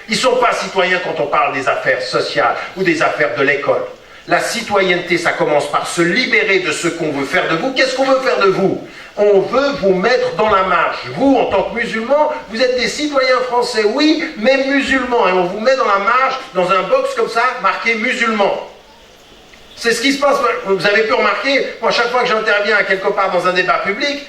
Ils ne sont pas citoyens quand on parle des affaires sociales ou des affaires de l'école. La citoyenneté, ça commence par se libérer de ce qu'on veut faire de vous. Qu'est-ce qu'on veut faire de vous? On veut vous mettre dans la marge. Vous, en tant que musulmans, vous êtes des citoyens français, oui, mais musulmans. Et on vous met dans la marge, dans un box comme ça, marqué musulman. C'est ce qui se passe. Vous avez pu remarquer, moi, chaque fois que j'interviens quelque part dans un débat public,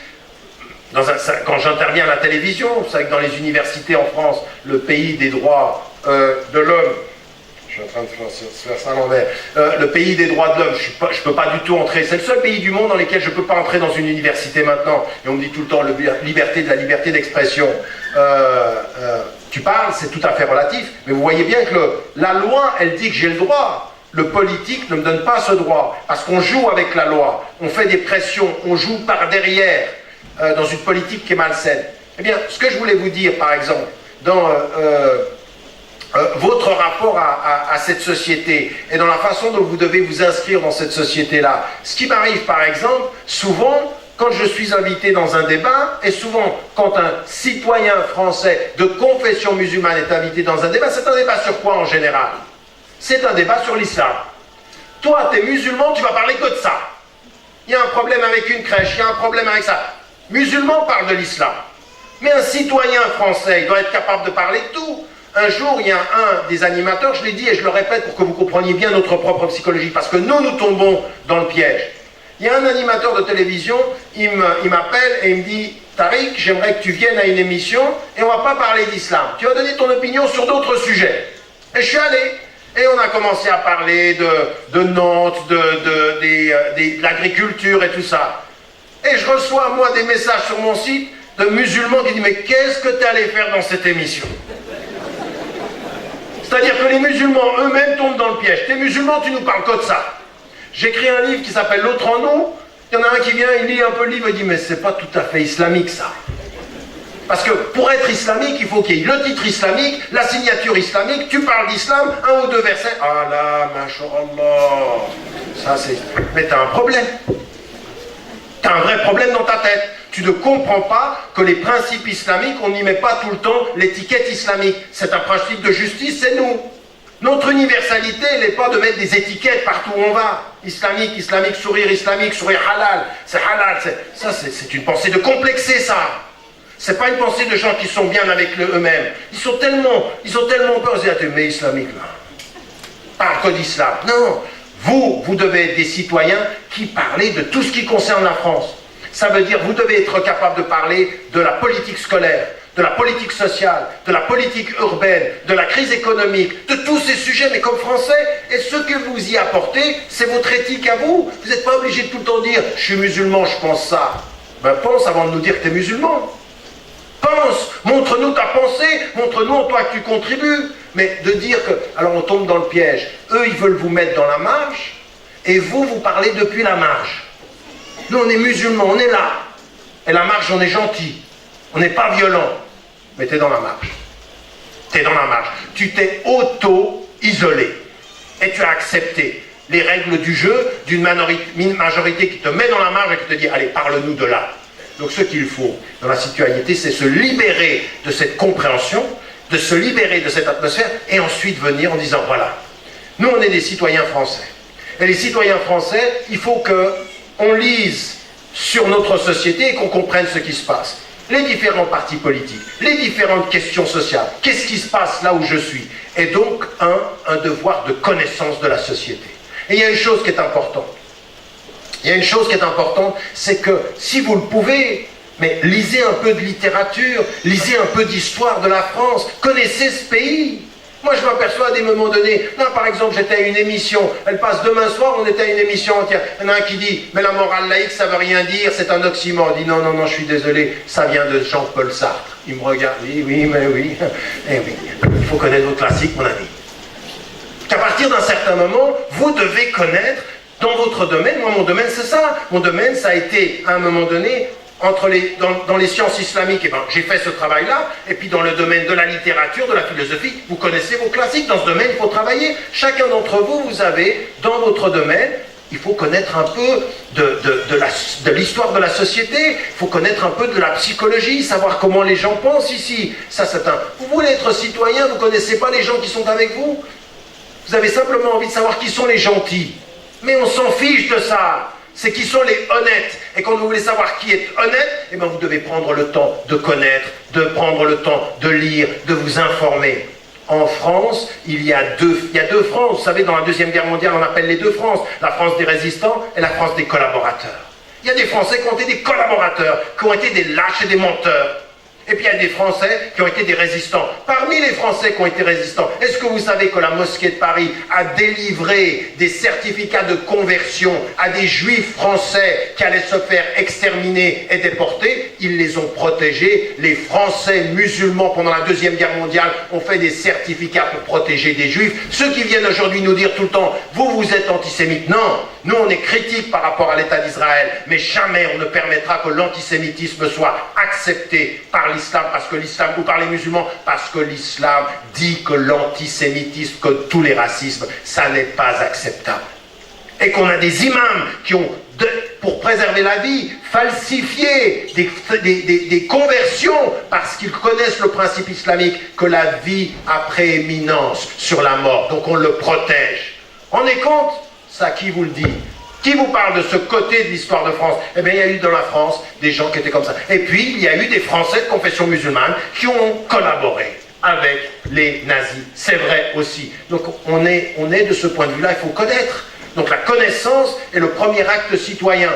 quand j'interviens à la télévision, vous savez que dans les universités en France, le pays des droits de l'homme, je suis en train de faire ça à l'envers, le pays des droits de l'homme, je ne peux pas du tout entrer, c'est le seul pays du monde dans lequel je ne peux pas entrer dans une université maintenant, et on me dit tout le temps la liberté d'expression. Tu parles, c'est tout à fait relatif, mais vous voyez bien que la loi, elle dit que j'ai le droit. Le politique ne me donne pas ce droit, parce qu'on joue avec la loi, on fait des pressions, on joue par derrière, dans une politique qui est malsaine. Eh bien, ce que je voulais vous dire, par exemple, dans votre rapport à cette société, et dans la façon dont vous devez vous inscrire dans cette société-là, ce qui m'arrive, par exemple, souvent, quand je suis invité dans un débat, et souvent, quand un citoyen français de confession musulmane est invité dans un débat, c'est un débat sur quoi en général? C'est un débat sur l'islam. Toi, tu es musulman, tu vas parler que de ça. Il y a un problème avec une crèche, il y a un problème avec ça. Musulman parle de l'islam. Mais un citoyen français, il doit être capable de parler de tout. Un jour, il y a un des animateurs, je l'ai dit et je le répète pour que vous compreniez bien notre propre psychologie, parce que nous tombons dans le piège. Il y a un animateur de télévision, il m'appelle et il me dit « Tariq, j'aimerais que tu viennes à une émission et on ne va pas parler d'islam. Tu vas donner ton opinion sur d'autres sujets. » Et je suis allé. Et on a commencé à parler de Nantes, de l'agriculture et tout ça. Et je reçois, moi, des messages sur mon site de musulmans qui disent « Mais qu'est-ce que tu es allé faire dans cette émission ?» C'est-à-dire que les musulmans eux-mêmes tombent dans le piège. T'es musulman, tu nous parles que de ça. J'écris un livre qui s'appelle « L'autre en nous ». Il y en a un qui vient, il lit un peu le livre et dit « Mais c'est pas tout à fait islamique, ça. » Parce que pour être islamique, il faut qu'il y ait le titre islamique, la signature islamique, tu parles d'islam, un ou deux versets. Ah là, masha'Allah. Ça c'est... Mais t'as un problème. T'as un vrai problème dans ta tête. Tu ne comprends pas que les principes islamiques, on n'y met pas tout le temps l'étiquette islamique. C'est un principe de justice, c'est nous. Notre universalité, elle n'est pas de mettre des étiquettes partout où on va. Islamique, sourire halal. C'est halal. Ça, c'est une pensée de complexer, ça. C'est pas une pensée de gens qui sont bien avec eux-mêmes. Ils ont tellement peur. Ils disent, mais islamique là. Parle que d'islam. Non. Vous devez être des citoyens qui parlez de tout ce qui concerne la France. Ça veut dire, vous devez être capable de parler de la politique scolaire, de la politique sociale, de la politique urbaine, de la crise économique, de tous ces sujets, mais comme français, et ce que vous y apportez, c'est votre éthique à vous. Vous n'êtes pas obligé de tout le temps dire, je suis musulman, je pense ça. Ben pense avant de nous dire que tu es musulman. Pense, montre-nous ta pensée, montre-nous en toi que tu contribues. Mais de dire que, alors on tombe dans le piège, eux ils veulent vous mettre dans la marge, et vous parlez depuis la marge. Nous on est musulmans, on est là. Et la marge, on est gentil. On n'est pas violent. Mais t'es dans la marge. T'es dans la marge. Tu t'es auto-isolé. Et tu as accepté les règles du jeu d'une majorité qui te met dans la marge et qui te dit, allez, parle-nous de là. Donc ce qu'il faut dans la citoyenneté, c'est se libérer de cette compréhension, de se libérer de cette atmosphère, et ensuite venir en disant, voilà, nous on est des citoyens français. Et les citoyens français, il faut qu'on lise sur notre société et qu'on comprenne ce qui se passe. Les différents partis politiques, les différentes questions sociales, qu'est-ce qui se passe là où je suis? Et donc, un devoir de connaissance de la société. Et il y a une chose qui est importante. Il y a une chose qui est importante, c'est que si vous le pouvez, mais lisez un peu de littérature, lisez un peu d'histoire de la France, connaissez ce pays. Moi, je m'aperçois à des moments donnés, là, par exemple, j'étais à une émission, elle passe demain soir, on était à une émission entière. Il y en a un qui dit, mais la morale laïque, ça veut rien dire, c'est un oxymore. Il dit, non, je suis désolé, ça vient de Jean-Paul Sartre. Il me regarde, oui, mais oui. Eh oui, il faut connaître vos classiques, mon ami. Qu'à partir d'un certain moment, vous devez connaître dans votre domaine. Moi, mon domaine, c'est ça. Mon domaine, ça a été, à un moment donné, dans les sciences islamiques, j'ai fait ce travail-là, et puis dans le domaine de la littérature, de la philosophie, vous connaissez vos classiques, dans ce domaine, il faut travailler. Chacun d'entre vous, vous avez, dans votre domaine, il faut connaître un peu de l'histoire de la société, il faut connaître un peu de la psychologie, savoir comment les gens pensent ici. Ça, c'est un... Vous voulez être citoyen, vous ne connaissez pas les gens qui sont avec vous? Vous avez simplement envie de savoir qui sont les gentils. Mais on s'en fiche de ça. C'est qui sont les honnêtes. Et quand vous voulez savoir qui est honnête, eh bien vous devez prendre le temps de connaître, de prendre le temps de lire, de vous informer. En France, il y a deux France. Vous savez, dans la Deuxième Guerre mondiale, on appelle les deux France. La France des résistants et la France des collaborateurs. Il y a des Français qui ont été des collaborateurs, qui ont été des lâches et des menteurs. Et puis il y a des Français qui ont été des résistants. Parmi les Français qui ont été résistants, est-ce que vous savez que la mosquée de Paris a délivré des certificats de conversion à des juifs français qui allaient se faire exterminer et déporter? Ils les ont protégés. Les Français musulmans pendant la Deuxième Guerre mondiale ont fait des certificats pour protéger des juifs. Ceux qui viennent aujourd'hui nous dire tout le temps, vous êtes antisémites. Non, nous on est critiques par rapport à l'État d'Israël, mais jamais on ne permettra que l'antisémitisme soit accepté par l'islam, parce que l'islam, ou par les musulmans, parce que l'islam dit que l'antisémitisme, que tous les racismes, ça n'est pas acceptable. Et qu'on a des imams qui ont, pour préserver la vie, falsifié des conversions, parce qu'ils connaissent le principe islamique, que la vie a prééminence sur la mort. Donc on le protège. Rendez compte? Ça, qui vous le dit? Qui vous parle de ce côté de l'histoire de France? Eh bien, il y a eu dans la France des gens qui étaient comme ça. Et puis, il y a eu des Français de confession musulmane qui ont collaboré avec les nazis. C'est vrai aussi. Donc, on est de ce point de vue-là, il faut connaître. Donc, la connaissance est le premier acte citoyen.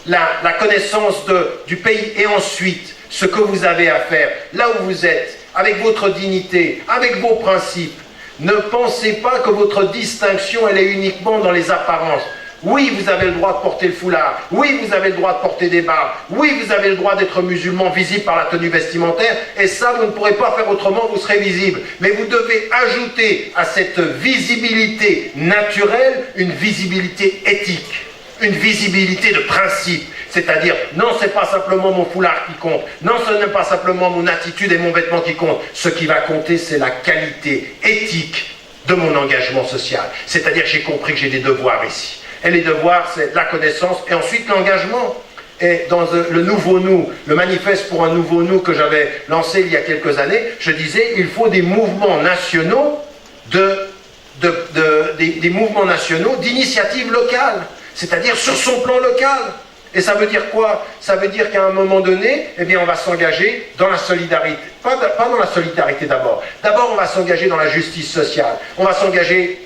La connaissance du pays. Et ensuite, ce que vous avez à faire, là où vous êtes, avec votre dignité, avec vos principes. Ne pensez pas que votre distinction, elle est uniquement dans les apparences. Oui, vous avez le droit de porter le foulard. Oui, vous avez le droit de porter des barbes. Oui, vous avez le droit d'être musulman visible par la tenue vestimentaire. Et ça, vous ne pourrez pas faire autrement, vous serez visible. Mais vous devez ajouter à cette visibilité naturelle une visibilité éthique, une visibilité de principe. C'est-à-dire, non, ce n'est pas simplement mon foulard qui compte. Non, ce n'est pas simplement mon attitude et mon vêtement qui comptent. Ce qui va compter, c'est la qualité éthique de mon engagement social. C'est-à-dire, j'ai compris que j'ai des devoirs ici. Et les devoirs, c'est la connaissance et ensuite l'engagement. Et dans le nouveau nous, le manifeste pour un nouveau nous que j'avais lancé il y a quelques années, je disais, il faut des mouvements nationaux des mouvements nationaux d'initiative locale. C'est-à-dire sur son plan local. Et ça veut dire quoi? Ça veut dire qu'à un moment donné, eh bien, on va s'engager dans la solidarité. Pas dans la solidarité d'abord. D'abord, on va s'engager dans la justice sociale. On va s'engager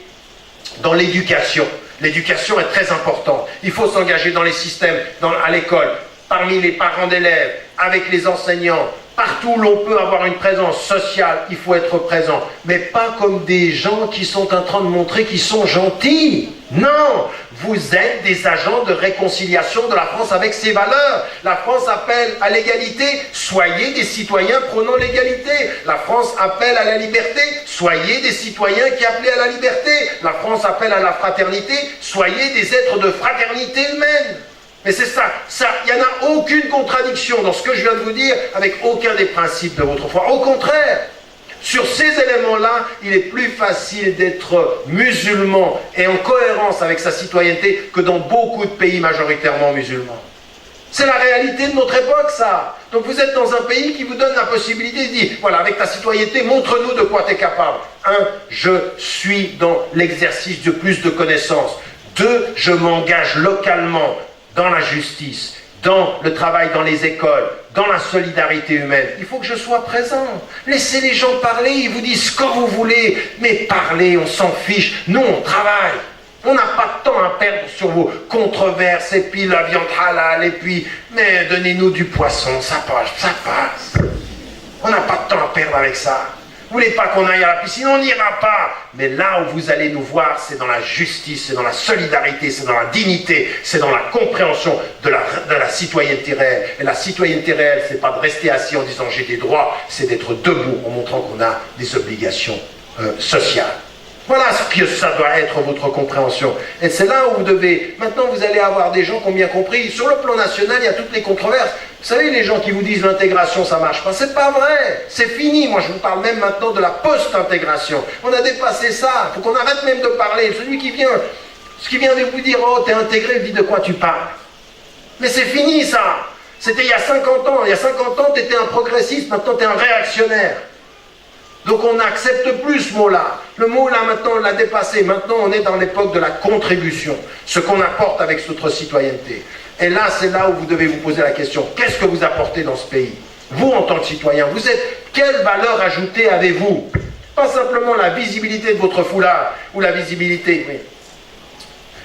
dans l'éducation. L'éducation est très importante. Il faut s'engager dans les systèmes, à l'école, parmi les parents d'élèves, avec les enseignants. Partout où l'on peut avoir une présence sociale, il faut être présent. Mais pas comme des gens qui sont en train de montrer qu'ils sont gentils. Non, vous êtes des agents de réconciliation de la France avec ses valeurs. La France appelle à l'égalité, soyez des citoyens prônant l'égalité. La France appelle à la liberté, soyez des citoyens qui appellent à la liberté. La France appelle à la fraternité, soyez des êtres de fraternité humaine. Mais c'est ça, il n'y en a aucune contradiction dans ce que je viens de vous dire avec aucun des principes de votre foi. Au contraire, sur ces éléments-là, il est plus facile d'être musulman et en cohérence avec sa citoyenneté que dans beaucoup de pays majoritairement musulmans. C'est la réalité de notre époque, ça. Donc vous êtes dans un pays qui vous donne la possibilité de dire, voilà, avec ta citoyenneté, montre-nous de quoi tu es capable. 1, je suis dans l'exercice de plus de connaissances. 2, je m'engage localement dans la justice, dans le travail dans les écoles, dans la solidarité humaine. Il faut que je sois présent. Laissez les gens parler, ils vous disent ce que vous voulez, mais parlez, on s'en fiche. Nous, on travaille. On n'a pas de temps à perdre sur vos controverses, et puis la viande halal, et puis, mais donnez-nous du poisson, ça passe. On n'a pas de temps à perdre avec ça. Vous voulez pas qu'on aille à la piscine, on n'ira pas. Mais là où vous allez nous voir, c'est dans la justice, c'est dans la solidarité, c'est dans la dignité, c'est dans la compréhension de la citoyenneté réelle. Et la citoyenneté réelle, c'est pas de rester assis en disant j'ai des droits, c'est d'être debout en montrant qu'on a des obligations sociales. Voilà ce que ça doit être votre compréhension. Et c'est là où vous devez... Maintenant, vous allez avoir des gens qui ont bien compris. Sur le plan national, il y a toutes les controverses. Vous savez, les gens qui vous disent l'intégration, ça marche pas. C'est pas vrai. C'est fini. Moi, je vous parle même maintenant de la post-intégration. On a dépassé ça. Il faut qu'on arrête même de parler. Celui qui vient Ce qui vient de vous dire, oh, t'es intégré, dis de quoi tu parles. Mais c'est fini ça. C'était il y a 50 ans. Il y a 50 ans, t'étais un progressiste, maintenant t'es un réactionnaire. Donc on n'accepte plus ce mot-là. Le mot là maintenant on l'a dépassé. Maintenant on est dans l'époque de la contribution. Ce qu'on apporte avec notre citoyenneté. Et là c'est là où vous devez vous poser la question. Qu'est-ce que vous apportez dans ce pays? Vous en tant que citoyen, vous êtes... Quelle valeur ajoutée avez-vous? Pas simplement la visibilité de votre foulard. Ou la visibilité... Oui,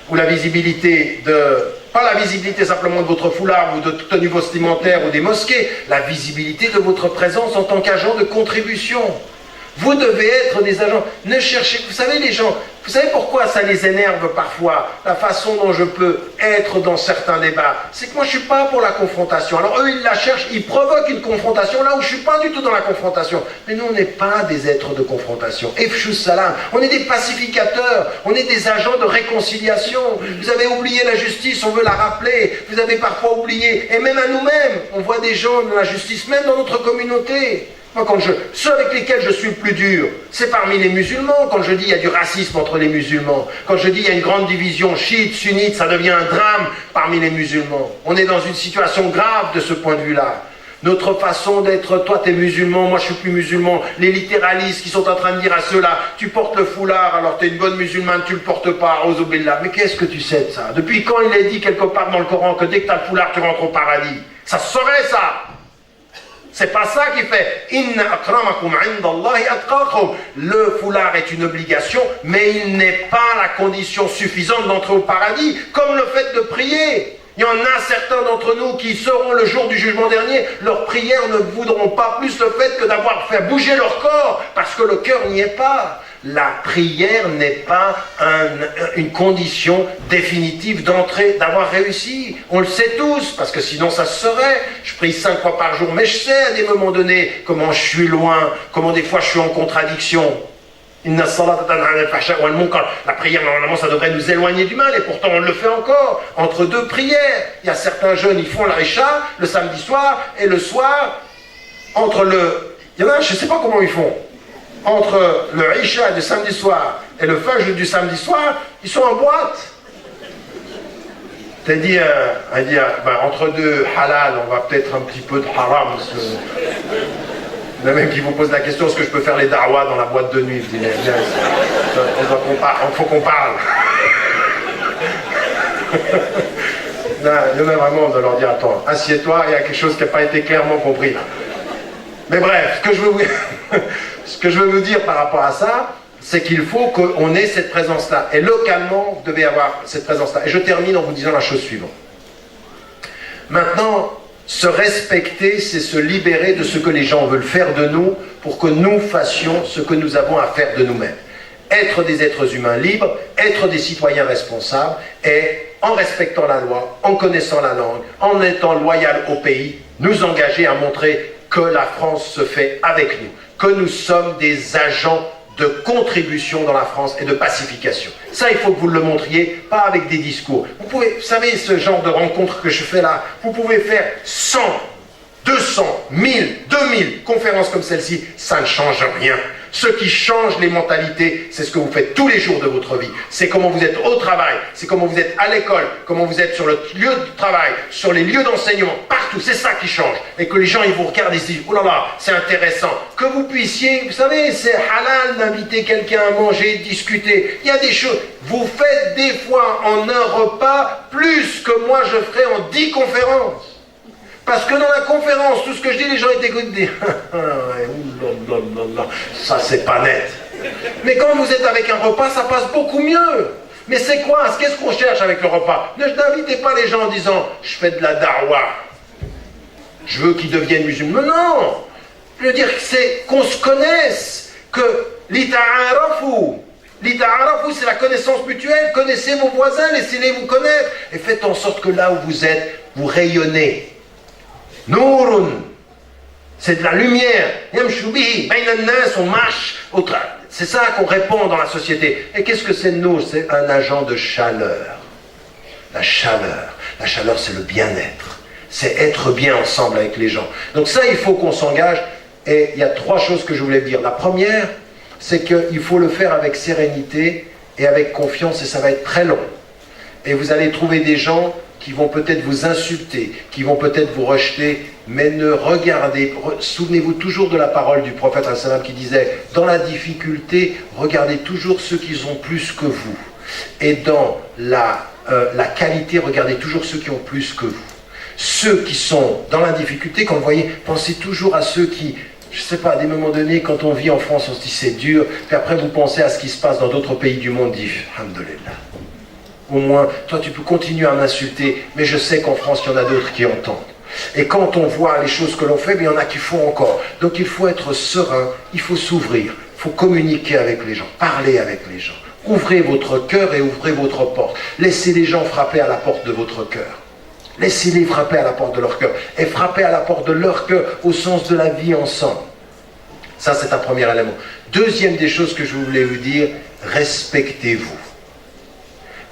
ou la visibilité de... Pas la visibilité simplement de votre foulard ou de tenue vestimentaire ou des mosquées. La visibilité de votre présence en tant qu'agent de contribution. Vous devez être des agents. Ne cherchez... Vous savez les gens, vous savez pourquoi ça les énerve parfois, la façon dont je peux être dans certains débats? C'est que moi je ne suis pas pour la confrontation. Alors eux ils la cherchent, ils provoquent une confrontation là où je ne suis pas du tout dans la confrontation. Mais nous on n'est pas des êtres de confrontation. Efshus salam, on est des pacificateurs, on est des agents de réconciliation. Vous avez oublié la justice, on veut la rappeler. Vous avez parfois oublié, et même à nous-mêmes, on voit des gens de la justice, même dans notre communauté. Moi, ceux avec lesquels je suis le plus dur, c'est parmi les musulmans. Quand je dis il y a du racisme entre les musulmans, quand je dis il y a une grande division chiite, sunnite, ça devient un drame parmi les musulmans. On est dans une situation grave de ce point de vue-là. Notre façon d'être, toi t'es musulman, moi je suis plus musulman, les littéralistes qui sont en train de dire à ceux-là, tu portes le foulard, alors t'es une bonne musulmane, tu le portes pas, auzubillah. Mais qu'est-ce que tu sais de ça? Depuis quand il est dit quelque part dans le Coran que dès que t'as le foulard, tu rentres au paradis? Ça se saurait ça! C'est pas ça qui fait « Inna akramakum indallahi atqakum ». Le foulard est une obligation, mais il n'est pas la condition suffisante d'entrer au paradis, comme le fait de prier. Il y en a certains d'entre nous qui seront le jour du jugement dernier, leurs prières ne voudront pas plus le fait que d'avoir fait bouger leur corps, parce que le cœur n'y est pas. La prière n'est pas une condition définitive d'entrer, d'avoir réussi. On le sait tous, parce que sinon ça se saurait. Je prie 5 fois par jour, mais je sais à des moments donnés comment je suis loin, comment des fois je suis en contradiction. La prière, normalement, ça devrait nous éloigner du mal, et pourtant on le fait encore, entre deux prières. Il y a certains jeunes, ils font la Isha le samedi soir, et le soir, il y en a, je ne sais pas comment ils font. Entre le Isha du samedi soir et le Fajr du samedi soir, ils sont en boîte. C'est-à-dire, entre deux halal, on va peut-être un petit peu de haram. Il y en a même qui vous posent la question, est-ce que je peux faire les darwas dans la boîte de nuit? Je dis, bien, il faut qu'on parle. Non, il y en a vraiment, on doit leur dire, attends, assieds-toi, il y a quelque chose qui n'a pas été clairement compris là. Mais bref, ce que je veux vous dire par rapport à ça, c'est qu'il faut qu'on ait cette présence-là. Et localement, vous devez avoir cette présence-là. Et je termine en vous disant la chose suivante. Maintenant, se respecter, c'est se libérer de ce que les gens veulent faire de nous pour que nous fassions ce que nous avons à faire de nous-mêmes. Être des êtres humains libres, être des citoyens responsables, et en respectant la loi, en connaissant la langue, en étant loyal au pays, nous engager à montrer que la France se fait avec nous, que nous sommes des agents de contribution dans la France et de pacification. Ça, il faut que vous le montriez, pas avec des discours. Vous pouvez, vous savez, ce genre de rencontres que je fais là, vous pouvez faire 100, 200, 1000, 2000 conférences comme celle-ci, ça ne change rien. Ce qui change les mentalités, c'est ce que vous faites tous les jours de votre vie. C'est comment vous êtes au travail, c'est comment vous êtes à l'école, comment vous êtes sur le lieu de travail, sur les lieux d'enseignement, partout, c'est ça qui change. Et que les gens, ils vous regardent et se disent, oh là là, c'est intéressant. Que vous puissiez, vous savez, c'est halal d'inviter quelqu'un à manger, de discuter. Il y a des choses, vous faites des fois en un repas plus que moi je ferai en 10 conférences. Parce que dans la conférence, tout ce que je dis, les gens étaient écoutés dire ça c'est pas net. Mais quand vous êtes avec un repas, ça passe beaucoup mieux. Mais c'est quoi? Qu'est-ce qu'on cherche avec le repas? N'invitez pas les gens en disant je fais de la darwa, je veux qu'ils deviennent musulmans. Non, je veux dire que c'est qu'on se connaisse, que l'ita'arafu. L'ita'arafu, c'est la connaissance mutuelle. Connaissez vos voisins, laissez-les vous connaître et faites en sorte que là où vous êtes, vous rayonnez. Nourun, c'est de la lumière. Yamshubi, on marche. C'est ça qu'on répond dans la société. Et qu'est-ce que c'est nous? C'est un agent de chaleur. La chaleur. La chaleur, c'est le bien-être. C'est être bien ensemble avec les gens. Donc ça, il faut qu'on s'engage. Et il y a 3 choses que je voulais dire. La première, c'est qu'il faut le faire avec sérénité et avec confiance. Et ça va être très long. Et vous allez trouver des gens qui vont peut-être vous insulter, qui vont peut-être vous rejeter, mais ne regardez, souvenez-vous toujours de la parole du prophète qui disait, dans la difficulté, regardez toujours ceux qui ont plus que vous. Et dans la qualité, regardez toujours ceux qui ont plus que vous. Ceux qui sont dans la difficulté, quand vous voyez, pensez toujours à ceux qui, je ne sais pas, à des moments donnés, quand on vit en France, on se dit c'est dur, puis après vous pensez à ce qui se passe dans d'autres pays du monde, dit, alhamdoulilah. Au moins, toi tu peux continuer à m'insulter, mais je sais qu'en France, il y en a d'autres qui entendent. Et quand on voit les choses que l'on fait, il y en a qui font encore. Donc il faut être serein, il faut s'ouvrir, il faut communiquer avec les gens, parler avec les gens. Ouvrez votre cœur et ouvrez votre porte. Laissez les gens frapper à la porte de votre cœur. Laissez-les frapper à la porte de leur cœur. Et frapper à la porte de leur cœur au sens de la vie ensemble. Ça, c'est un premier élément. Deuxième des choses que je voulais vous dire, respectez-vous.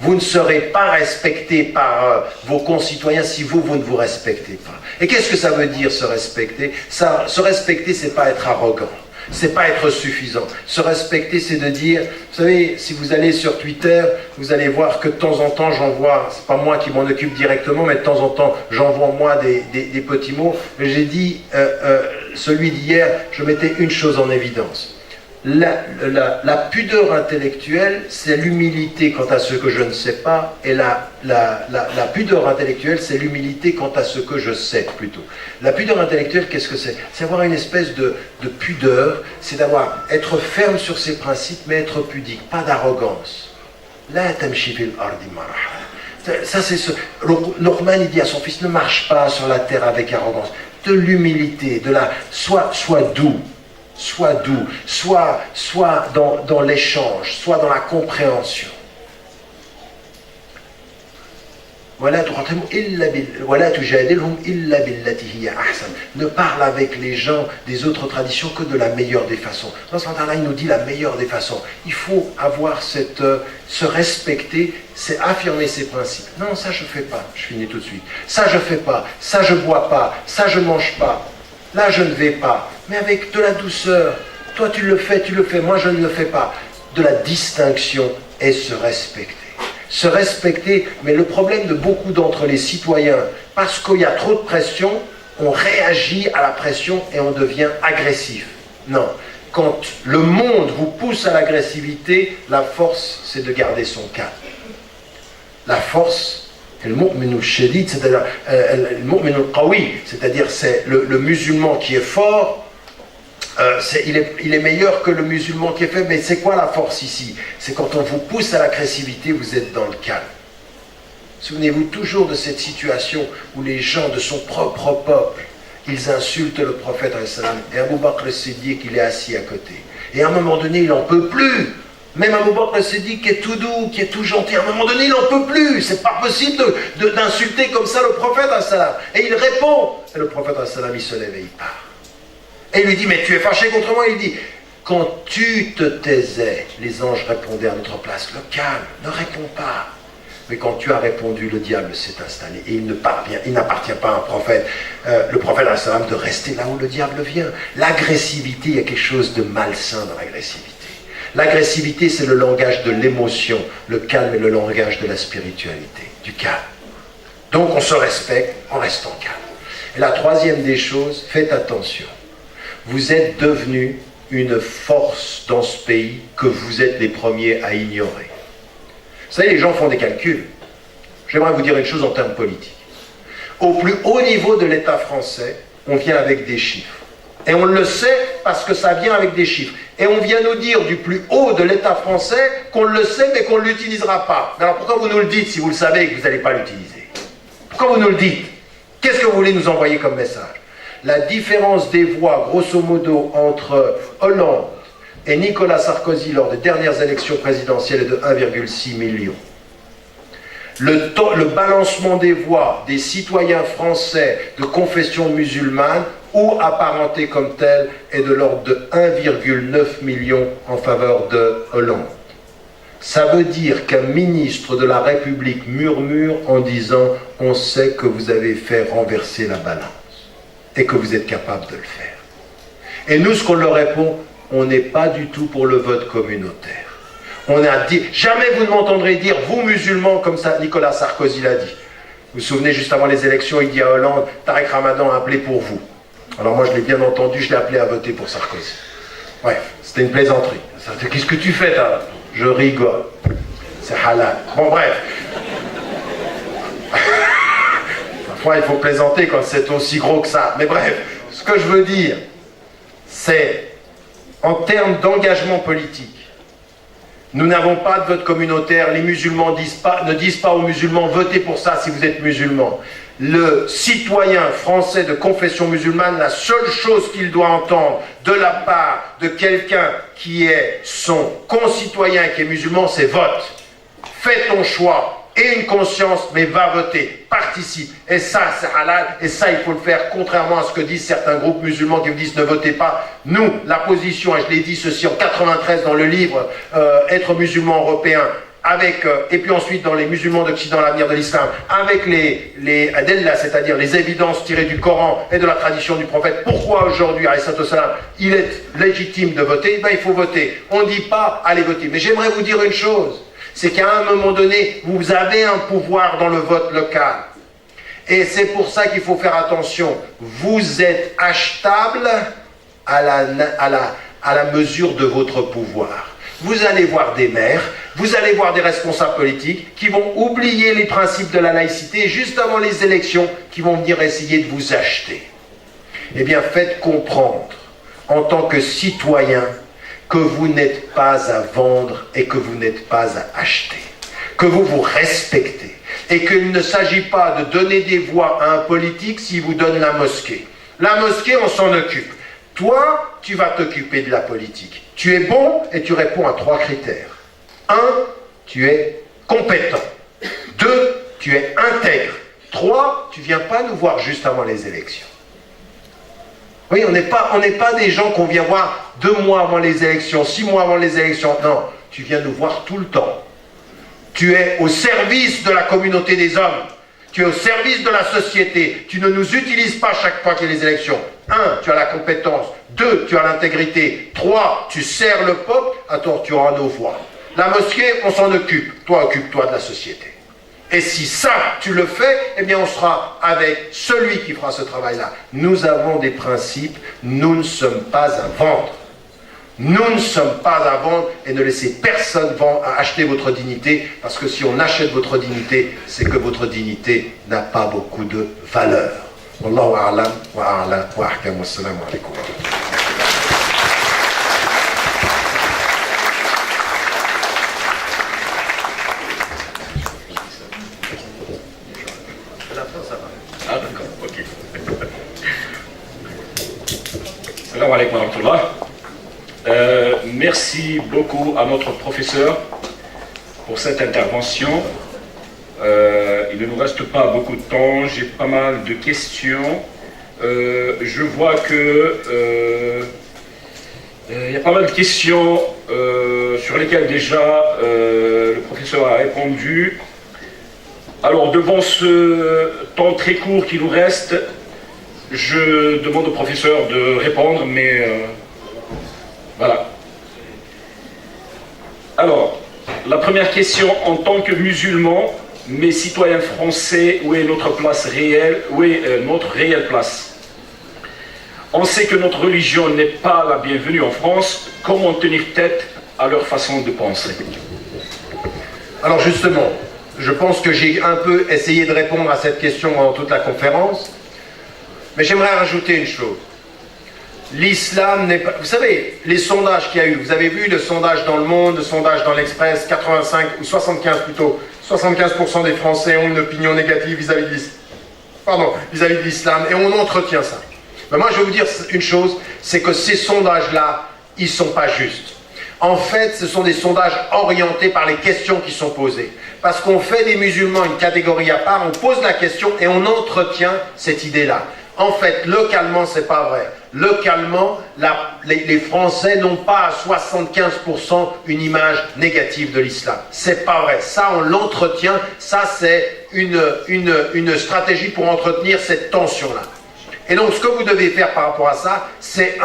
Vous ne serez pas respecté par vos concitoyens si vous ne vous respectez pas. Et qu'est-ce que ça veut dire, se respecter? Se respecter, c'est pas être arrogant. C'est pas être suffisant. Se respecter, c'est de dire, vous savez, si vous allez sur Twitter, vous allez voir que de temps en temps, j'envoie, c'est pas moi qui m'en occupe directement, mais de temps en temps, j'envoie moi des petits mots. J'ai dit, celui d'hier, je mettais une chose en évidence. La pudeur intellectuelle, c'est l'humilité quant à ce que je ne sais pas, et la pudeur intellectuelle, c'est l'humilité quant à ce que je sais, plutôt. La pudeur intellectuelle, qu'est-ce que c'est? C'est avoir une espèce de pudeur, c'est être ferme sur ses principes, mais être pudique, pas d'arrogance. La tamshi fil ardi maraha. Ça, c'est ce. Luqman, il dit à son fils, ne marche pas sur la terre avec arrogance. De l'humilité, sois doux. Sois doux, sois dans l'échange, sois dans la compréhension. Ne parle avec les gens des autres traditions que de la meilleure des façons. Dans ce moment-là, il nous dit la meilleure des façons. Il faut avoir se respecter, c'est affirmer ses principes. Non, ça je fais pas, je finis tout de suite. Ça je fais pas, ça je bois pas, ça je mange pas. Là, je ne vais pas, mais avec de la douceur. Toi, tu le fais, moi, je ne le fais pas. De la distinction et se respecter. Se respecter, mais le problème de beaucoup d'entre les citoyens, parce qu'il y a trop de pression, on réagit à la pression et on devient agressif. Non. Quand le monde vous pousse à l'agressivité, la force, c'est de garder son calme. La force, le mu'min al-shadid, c'est-à-dire le mu'min al-qawi, c'est-à-dire c'est le musulman qui est fort, il est meilleur que le musulman qui est faible. Mais c'est quoi la force ici? C'est quand on vous pousse à l'agressivité, vous êtes dans le calme. Souvenez-vous toujours de cette situation où les gens de son propre peuple, ils insultent le prophète et Abu Bakr al-Siddiq, il est assis à côté. Et à un moment donné, il n'en peut plus. Même Abu Bakr al-Siddiq qui est tout doux, qui est tout gentil, à un moment donné, il n'en peut plus. C'est pas possible d'insulter comme ça le prophète. Et il répond. Et le prophète, il se lève et il part. Et il lui dit, mais tu es fâché contre moi? Il dit, quand tu te taisais, les anges répondaient à notre place. Le calme, ne réponds pas. Mais quand tu as répondu, le diable s'est installé. Et il n'appartient pas à un prophète, le prophète de rester là où le diable vient. L'agressivité, il y a quelque chose de malsain dans l'agressivité. L'agressivité, c'est le langage de l'émotion. Le calme est le langage de la spiritualité, du calme. Donc on se respecte en restant calme. Et la troisième des choses, faites attention. Vous êtes devenus une force dans ce pays que vous êtes les premiers à ignorer. Vous savez, les gens font des calculs. J'aimerais vous dire une chose en termes politiques. Au plus haut niveau de l'État français, on vient avec des chiffres. Et on le sait parce que ça vient avec des chiffres. Et on vient nous dire du plus haut de l'État français qu'on le sait mais qu'on ne l'utilisera pas. Mais alors pourquoi vous nous le dites si vous le savez et que vous n'allez pas l'utiliser? Pourquoi vous nous le dites? Qu'est-ce que vous voulez nous envoyer comme message? La différence des voix, grosso modo, entre Hollande et Nicolas Sarkozy lors des dernières élections présidentielles est de 1,6 million. Le balancement des voix des citoyens français de confession musulmane ou apparentés comme tels est de l'ordre de 1,9 million en faveur de Hollande. Ça veut dire qu'un ministre de la République murmure en disant « on sait que vous avez fait renverser la balance et que vous êtes capable de le faire ». Et nous, ce qu'on leur répond, on n'est pas du tout pour le vote communautaire. On a dit, jamais vous ne m'entendrez dire, vous musulmans, comme ça Nicolas Sarkozy l'a dit. Vous vous souvenez, juste avant les élections, il dit à Hollande, Tariq Ramadan a appelé pour vous. Alors moi, je l'ai bien entendu, je l'ai appelé à voter pour Sarkozy. Bref, c'était une plaisanterie. Qu'est-ce que tu fais, là? Je rigole. C'est halal. Bon, bref. Parfois, il faut plaisanter quand c'est aussi gros que ça. Mais bref, ce que je veux dire, c'est, en termes d'engagement politique, nous n'avons pas de vote communautaire. Les musulmans ne disent pas aux musulmans, votez pour ça si vous êtes musulman. Le citoyen français de confession musulmane, la seule chose qu'il doit entendre de la part de quelqu'un qui est son concitoyen, qui est musulman, c'est vote. Fais ton choix. Et une conscience, mais va voter, participe. Et ça, c'est halal, et ça, il faut le faire, contrairement à ce que disent certains groupes musulmans qui vous disent ne votez pas. Nous, la position, et je l'ai dit ceci en 93 dans le livre Être musulman européen, avec, et puis ensuite dans les musulmans d'Occident, l'avenir de l'islam, avec les adillah, c'est-à-dire les évidences tirées du Coran et de la tradition du prophète. Pourquoi aujourd'hui, alayhi salam, il est légitime de voter? Ben, il faut voter. On ne dit pas allez voter. Mais j'aimerais vous dire une chose. C'est qu'à un moment donné, vous avez un pouvoir dans le vote local. Et c'est pour ça qu'il faut faire attention. Vous êtes achetable à la mesure de votre pouvoir. Vous allez voir des maires, vous allez voir des responsables politiques qui vont oublier les principes de la laïcité juste avant les élections, qui vont venir essayer de vous acheter. Eh bien, faites comprendre, en tant que citoyen, que vous n'êtes pas à vendre et que vous n'êtes pas à acheter, que vous vous respectez et qu'il ne s'agit pas de donner des voix à un politique s'il vous donne la mosquée. La mosquée, on s'en occupe. Toi, tu vas t'occuper de la politique. Tu es bon et tu réponds à 3 critères. 1, tu es compétent. 2, tu es intègre. 3, tu ne viens pas nous voir juste avant les élections. Oui, on n'est pas des gens qu'on vient voir 2 mois avant les élections, 6 mois avant les élections. Non, tu viens nous voir tout le temps. Tu es au service de la communauté des hommes. Tu es au service de la société. Tu ne nous utilises pas chaque fois qu'il y a les élections. 1, tu as la compétence. 2, tu as l'intégrité. 3, tu sers le peuple. Attends, tu auras nos voix. La mosquée, on s'en occupe. Toi, occupe-toi de la société. Et si ça, tu le fais, eh bien on sera avec celui qui fera ce travail-là. Nous avons des principes, nous ne sommes pas à vendre. Nous ne sommes pas à vendre et ne laissez personne acheter votre dignité, parce que si on achète votre dignité, c'est que votre dignité n'a pas beaucoup de valeur. Wallahu a'lam wa a'la wa ahkam. Wassalamu alaikum. Ah d'accord, ok. Salam alaikum wa rahmatullah. Merci beaucoup à notre professeur pour cette intervention. Il ne nous reste pas beaucoup de temps, j'ai pas mal de questions. Je vois que il y a pas mal de questions sur lesquelles déjà le professeur a répondu. Alors, devant ce temps très court qui nous reste, je demande au professeur de répondre, mais voilà. Alors, la première question, en tant que musulman, mais citoyen français, où est notre place réelle, où est notre réelle place? On sait que notre religion n'est pas la bienvenue en France. Comment tenir tête à leur façon de penser? Alors justement, je pense que j'ai un peu essayé de répondre à cette question pendant toute la conférence, mais j'aimerais rajouter une chose. L'islam n'est pas... Vous savez, les sondages qu'il y a eu, vous avez vu le sondage dans Le Monde, le sondage dans l'Express, 85 ou 75 plutôt, 75% des Français ont une opinion négative vis-à-vis de l'islam, et on entretient ça. Mais moi je vais vous dire une chose, c'est que ces sondages-là, ils ne sont pas justes. En fait, ce sont des sondages orientés par les questions qui sont posées. Parce qu'on fait des musulmans une catégorie à part, on pose la question et on entretient cette idée-là. En fait, localement, c'est pas vrai. Localement, les Français n'ont pas à 75% une image négative de l'islam. C'est pas vrai. Ça, on l'entretient. Ça, c'est une stratégie pour entretenir cette tension-là. Et donc, ce que vous devez faire par rapport à ça, c'est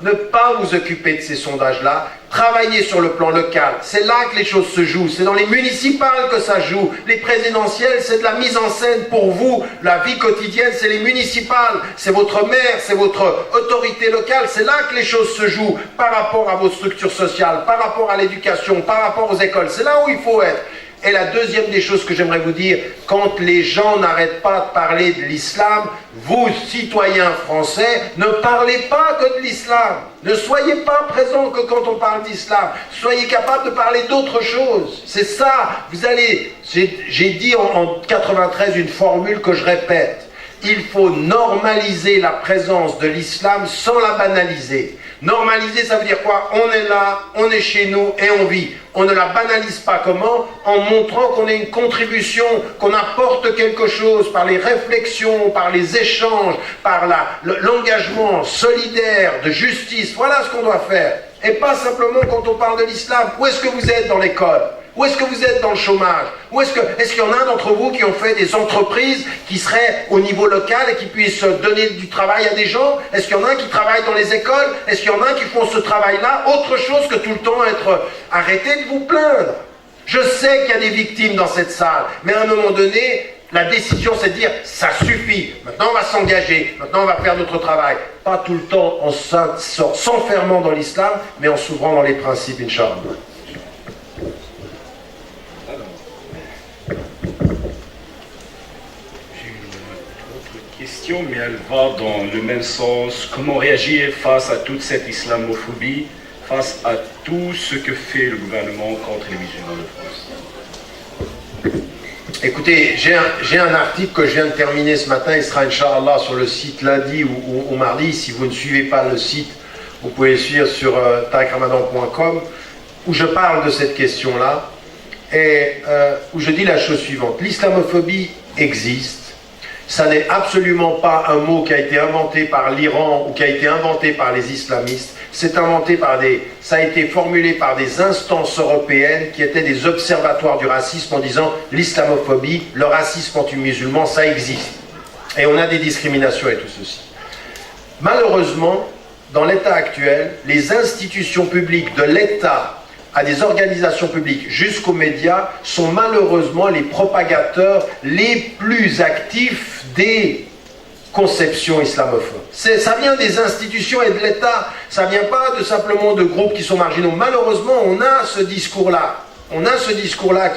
ne pas vous occuper de ces sondages-là, travailler sur le plan local. C'est là que les choses se jouent. C'est dans les municipales que ça joue. Les présidentielles, c'est de la mise en scène pour vous. La vie quotidienne, c'est les municipales. C'est votre maire, c'est votre autorité locale. C'est là que les choses se jouent par rapport à vos structures sociales, par rapport à l'éducation, par rapport aux écoles. C'est là où il faut être. Et la deuxième des choses que j'aimerais vous dire, quand les gens n'arrêtent pas de parler de l'islam, vous, citoyens français, ne parlez pas que de l'islam. Ne soyez pas présents que quand on parle d'islam. Soyez capables de parler d'autre chose. C'est ça, vous allez... J'ai dit en 93 une formule que je répète. Il faut normaliser la présence de l'islam sans la banaliser. Normaliser, ça veut dire quoi? On est là, on est chez nous et on vit. On ne la banalise pas. Comment? En montrant qu'on a une contribution, qu'on apporte quelque chose par les réflexions, par les échanges, par l'engagement solidaire, de justice. Voilà ce qu'on doit faire. Et pas simplement quand on parle de l'islam. Où est-ce que vous êtes dans l'école? Où est-ce que vous êtes dans le chômage? Est-ce qu'il y en a d'entre vous qui ont fait des entreprises qui seraient au niveau local et qui puissent donner du travail à des gens? Est-ce qu'il y en a qui travaillent dans les écoles? Est-ce qu'il y en a qui font ce travail-là? Autre chose que tout le temps être... Arrêtez de vous plaindre. Je sais qu'il y a des victimes dans cette salle, mais à un moment donné, la décision c'est de dire ça suffit. Maintenant on va s'engager, maintenant on va faire notre travail. Pas tout le temps en s'enfermant dans l'islam, mais en s'ouvrant dans les principes, Inch'Allah. Mais elle va dans le même sens. Comment réagir face à toute cette islamophobie, face à tout ce que fait le gouvernement contre les musulmans de France? Écoutez, j'ai un article que je viens de terminer ce matin, il sera Inch'Allah sur le site lundi ou mardi. Si vous ne suivez pas le site, vous pouvez le suivre sur tarikramadan.com, où je parle de cette question-là, et où je dis la chose suivante. L'islamophobie existe. Ça n'est absolument pas un mot qui a été inventé par l'Iran ou qui a été inventé par les islamistes. Ça a été formulé par des instances européennes qui étaient des observatoires du racisme en disant l'islamophobie, le racisme anti-musulman, ça existe. Et on a des discriminations et tout ceci. Malheureusement, dans l'état actuel, les institutions publiques de l'État à des organisations publiques jusqu'aux médias sont malheureusement les propagateurs les plus actifs des conceptions islamophobes. Ça vient des institutions et de l'État, ça ne vient pas simplement de groupes qui sont marginaux. Malheureusement, on a ce discours-là. On a ce discours-là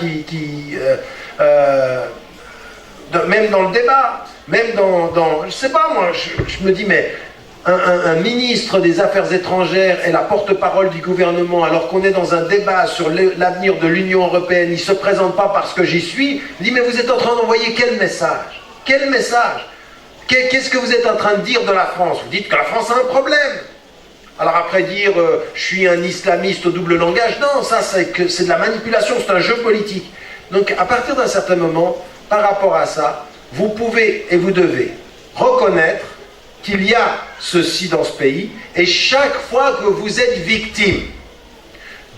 même dans le débat, même dans je ne sais pas moi, je me dis mais... Un ministre des Affaires étrangères est la porte-parole du gouvernement alors qu'on est dans un débat sur l'avenir de l'Union européenne, il ne se présente pas parce que j'y suis, il dit mais vous êtes en train d'envoyer quel message? Quel message? Qu'est-ce que vous êtes en train de dire de la France? Vous dites que la France a un problème. Alors après dire je suis un islamiste au double langage, non, ça c'est de la manipulation, c'est un jeu politique. Donc à partir d'un certain moment, par rapport à ça, vous pouvez et vous devez reconnaître qu'il y a ceci dans ce pays, et chaque fois que vous êtes victime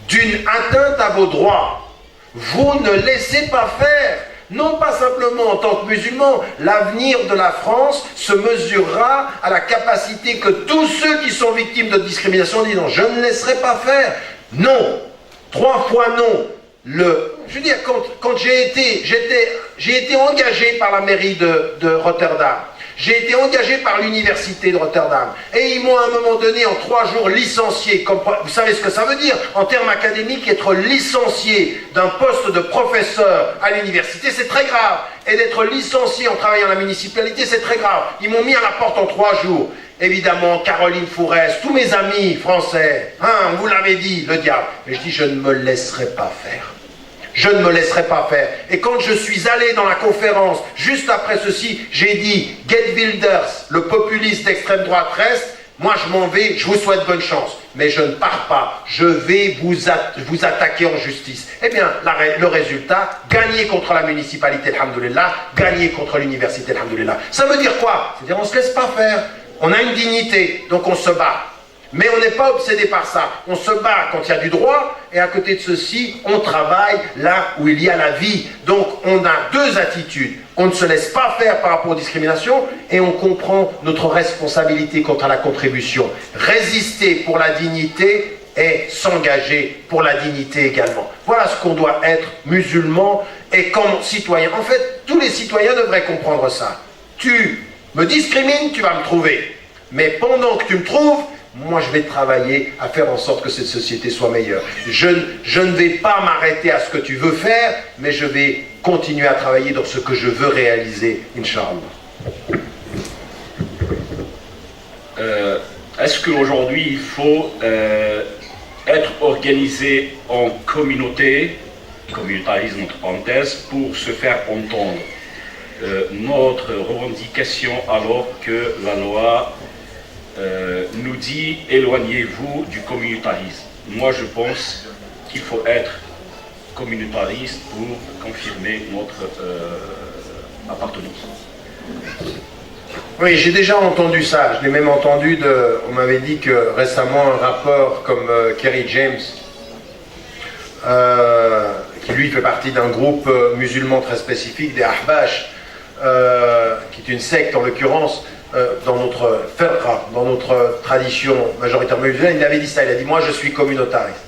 d'une atteinte à vos droits, vous ne laissez pas faire. Non pas simplement en tant que musulman, l'avenir de la France se mesurera à la capacité que tous ceux qui sont victimes de discrimination disent non, je ne laisserai pas faire. Non, 3 fois non. Je veux dire, quand j'ai été engagé par la mairie de Rotterdam, j'ai été engagé par l'université de Rotterdam et ils m'ont à un moment donné en 3 jours licencié. Vous savez ce que ça veut dire en termes académiques, être licencié d'un poste de professeur à l'université, c'est très grave. Et d'être licencié en travaillant à la municipalité, c'est très grave. Ils m'ont mis à la porte en 3 jours. Évidemment, Caroline Fourès, tous mes amis français, vous l'avez dit, le diable. Mais je dis, je ne me laisserai pas faire. Je ne me laisserai pas faire. Et quand je suis allé dans la conférence, juste après ceci, j'ai dit, Geert Wilders, le populiste d'extrême droite reste, moi je m'en vais, je vous souhaite bonne chance. Mais je ne pars pas, je vais vous attaquer en justice. Eh bien, le résultat, gagner contre la municipalité, alhamdoulilah, gagner contre l'université, alhamdoulilah. Ça veut dire quoi? C'est-à-dire on ne se laisse pas faire. On a une dignité, donc on se bat. Mais on n'est pas obsédé par ça. On se bat quand il y a du droit, et à côté de ceci, on travaille là où il y a la vie. Donc on a deux attitudes. On ne se laisse pas faire par rapport aux discriminations, et on comprend notre responsabilité quant à la contribution. Résister pour la dignité et s'engager pour la dignité également. Voilà ce qu'on doit être musulman et comme citoyen. En fait, tous les citoyens devraient comprendre ça. Tu me discrimines, tu vas me trouver. Mais pendant que tu me trouves, moi je vais travailler à faire en sorte que cette société soit meilleure. Je ne vais pas m'arrêter à ce que tu veux faire, mais je vais continuer à travailler dans ce que je veux réaliser, Inch'Allah. Est-ce qu'aujourd'hui il faut être organisé en communauté, communautarisme entre parenthèses, pour se faire entendre? Notre revendication alors que la loi nous dit éloignez-vous du communautarisme. Moi je pense qu'il faut être communautariste pour confirmer notre appartenance. Oui, j'ai déjà entendu ça. Je l'ai même entendu on m'avait dit que récemment un rappeur comme Kerry James, qui lui fait partie d'un groupe musulman très spécifique, des Ahbash, qui est une secte en l'occurrence, dans notre firqa, dans notre tradition majoritairement musulmane, il avait dit ça, il a dit moi je suis communautariste.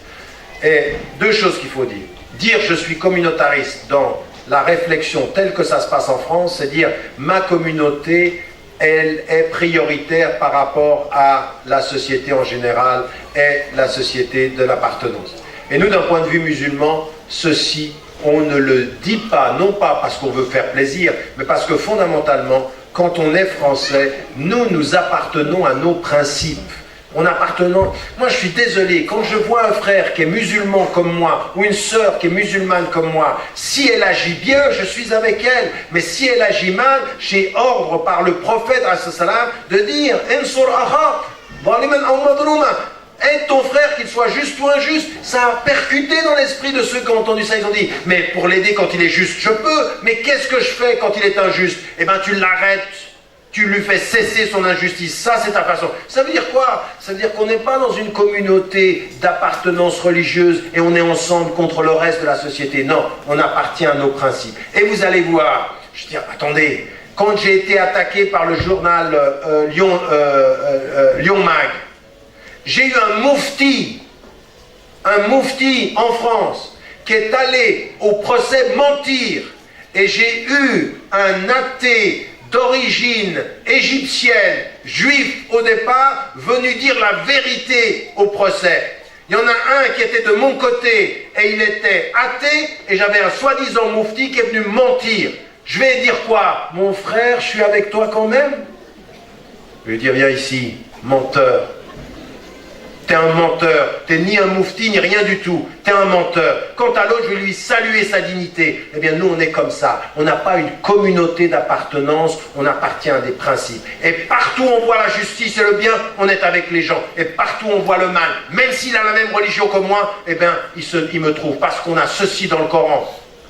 Et deux choses qu'il faut dire. Dire je suis communautariste dans la réflexion telle que ça se passe en France, c'est dire ma communauté, elle est prioritaire par rapport à la société en général et la société de l'appartenance. Et nous d'un point de vue musulman, ceci on ne le dit pas, non pas parce qu'on veut faire plaisir, mais parce que fondamentalement, quand on est français, nous appartenons à nos principes. Moi je suis désolé, quand je vois un frère qui est musulman comme moi, ou une sœur qui est musulmane comme moi, si elle agit bien, je suis avec elle. Mais si elle agit mal, j'ai ordre par le prophète de dire « Insur aha, zaliman aw madluma » aide ton frère, qu'il soit juste ou injuste. Ça a percuté dans l'esprit de ceux qui ont entendu ça. Ils ont dit, mais pour l'aider quand il est juste, je peux. Mais qu'est-ce que je fais quand il est injuste? Eh bien, tu l'arrêtes. Tu lui fais cesser son injustice. Ça, c'est ta façon. Ça veut dire quoi? Ça veut dire qu'on n'est pas dans une communauté d'appartenance religieuse et on est ensemble contre le reste de la société. Non, on appartient à nos principes. Et vous allez voir, je veux dire, attendez, quand j'ai été attaqué par le journal Lyon Mag, j'ai eu un moufti en France qui est allé au procès mentir, et j'ai eu un athée d'origine égyptienne, juif au départ, venu dire la vérité au procès. Il y en a un qui était de mon côté et il était athée, et j'avais un soi-disant moufti qui est venu mentir. Je vais dire quoi? Mon frère, je suis avec toi quand même? Je vais dire, viens ici, menteur. T'es un menteur, t'es ni un moufti ni rien du tout, t'es un menteur. Quant à l'autre, je vais lui saluer sa dignité. Eh bien nous on est comme ça, on n'a pas une communauté d'appartenance, on appartient à des principes. Et partout où on voit la justice et le bien, on est avec les gens. Et partout où on voit le mal, même s'il a la même religion que moi, eh bien il me trouve, parce qu'on a ceci dans le Coran.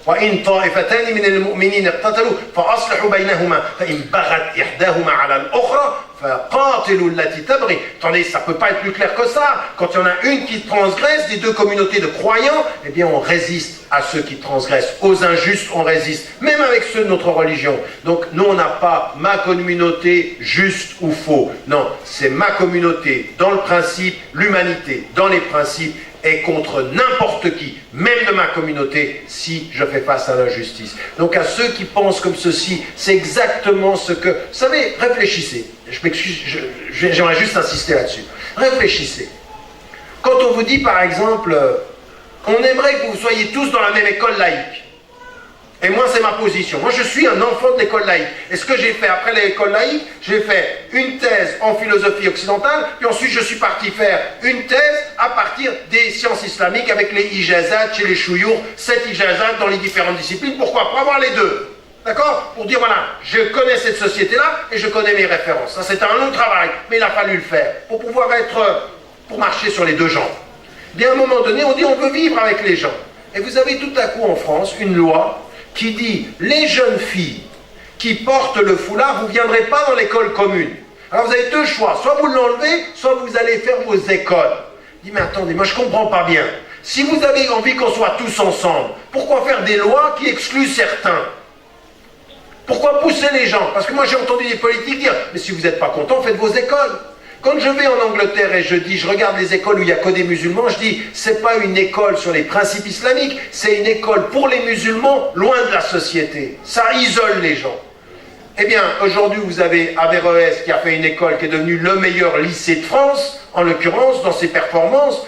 وإن طائفتان من المؤمنين اقتتلوا فأصلحوا بينهما فإن بغت إحداهما على الأخرى فقاتلوا التي تبغي. Attendez, ça peut pas être plus clair que ça. Quand il y en a une qui transgresse, des deux communautés de croyants, eh bien on résiste à ceux qui transgressent. Aux injustes, on résiste, même avec ceux de notre religion. Donc nous on n'a pas ma communauté juste ou faux. Non, c'est ma communauté dans le principe, l'humanité dans les principes, et contre n'importe qui, même de ma communauté, si je fais face à l'injustice. Donc à ceux qui pensent comme ceci, c'est exactement ce que... Vous savez, réfléchissez. Je m'excuse, j'aimerais juste insister là-dessus. Réfléchissez. Quand on vous dit, par exemple, on aimerait que vous soyez tous dans la même école laïque. Et moi, c'est ma position. Moi, je suis un enfant de l'école laïque. Et ce que j'ai fait après l'école laïque, j'ai fait une thèse en philosophie occidentale, puis ensuite je suis parti faire une thèse à partir des sciences islamiques avec les ijazat chez les chouyours, 7 ijazat dans les différentes disciplines. Pourquoi? Pour avoir les deux. D'accord? Pour dire, voilà, je connais cette société-là et je connais mes références. Ça, c'était un long travail, mais il a fallu le faire pour pouvoir pour marcher sur les deux jambes. Bien, à un moment donné, on dit, on veut vivre avec les gens. Et vous avez tout à coup en France une loi qui dit, les jeunes filles qui portent le foulard, vous ne viendrez pas dans l'école commune. Alors vous avez deux choix, soit vous l'enlevez, soit vous allez faire vos écoles. Je dis, mais attendez, moi je ne comprends pas bien. Si vous avez envie qu'on soit tous ensemble, pourquoi faire des lois qui excluent certains? Pourquoi pousser les gens? Parce que moi j'ai entendu des politiques dire, mais si vous n'êtes pas content, faites vos écoles. Quand je vais en Angleterre et je regarde les écoles où il n'y a que des musulmans, je dis, c'est pas une école sur les principes islamiques, c'est une école pour les musulmans, loin de la société. Ça isole les gens. Eh bien, aujourd'hui, vous avez Averroès qui a fait une école qui est devenue le meilleur lycée de France, en l'occurrence, dans ses performances.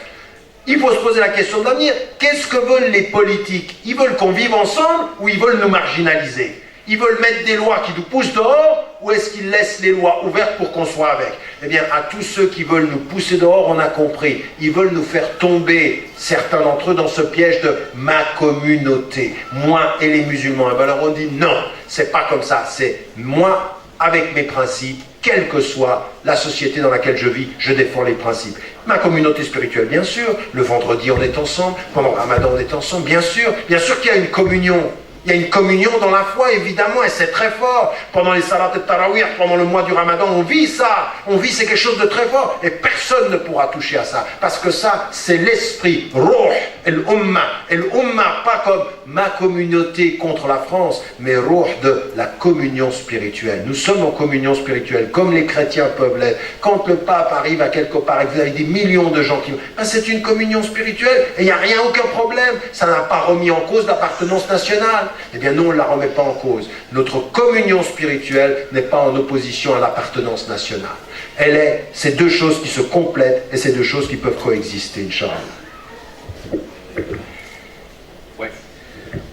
Il faut se poser la question de l'avenir. Qu'est-ce que veulent les politiques? Ils veulent qu'on vive ensemble ou ils veulent nous marginaliser? Ils veulent mettre des lois qui nous poussent dehors ou est-ce qu'ils laissent les lois ouvertes pour qu'on soit avec? Eh bien, à tous ceux qui veulent nous pousser dehors, on a compris. Ils veulent nous faire tomber, certains d'entre eux, dans ce piège de ma communauté. Moi et les musulmans. Et bien alors on dit non, c'est pas comme ça. C'est moi avec mes principes, quelle que soit la société dans laquelle je vis, je défends les principes. Ma communauté spirituelle, bien sûr. Le vendredi, on est ensemble. Pendant le ramadan, on est ensemble, bien sûr. Bien sûr qu'il y a une communion. Il y a une communion dans la foi, évidemment, et c'est très fort. Pendant les salats de tarawih, pendant le mois du ramadan, on vit ça. On vit, c'est quelque chose de très fort. Et personne ne pourra toucher à ça. Parce que ça, c'est l'esprit. Ruh, el-umma. El-umma, pas comme ma communauté contre la France, mais ruh de la communion spirituelle. Nous sommes en communion spirituelle, comme les chrétiens peuvent l'être. Quand le pape arrive à quelque part et que vous avez des millions de gens qui... Ben, c'est une communion spirituelle. Et il n'y a rien, aucun problème. Ça n'a pas remis en cause l'appartenance nationale. Eh bien, nous, on ne la remet pas en cause. Notre communion spirituelle n'est pas en opposition à l'appartenance nationale. C'est deux choses qui se complètent et c'est deux choses qui peuvent coexister, Inch'Allah. Ouais.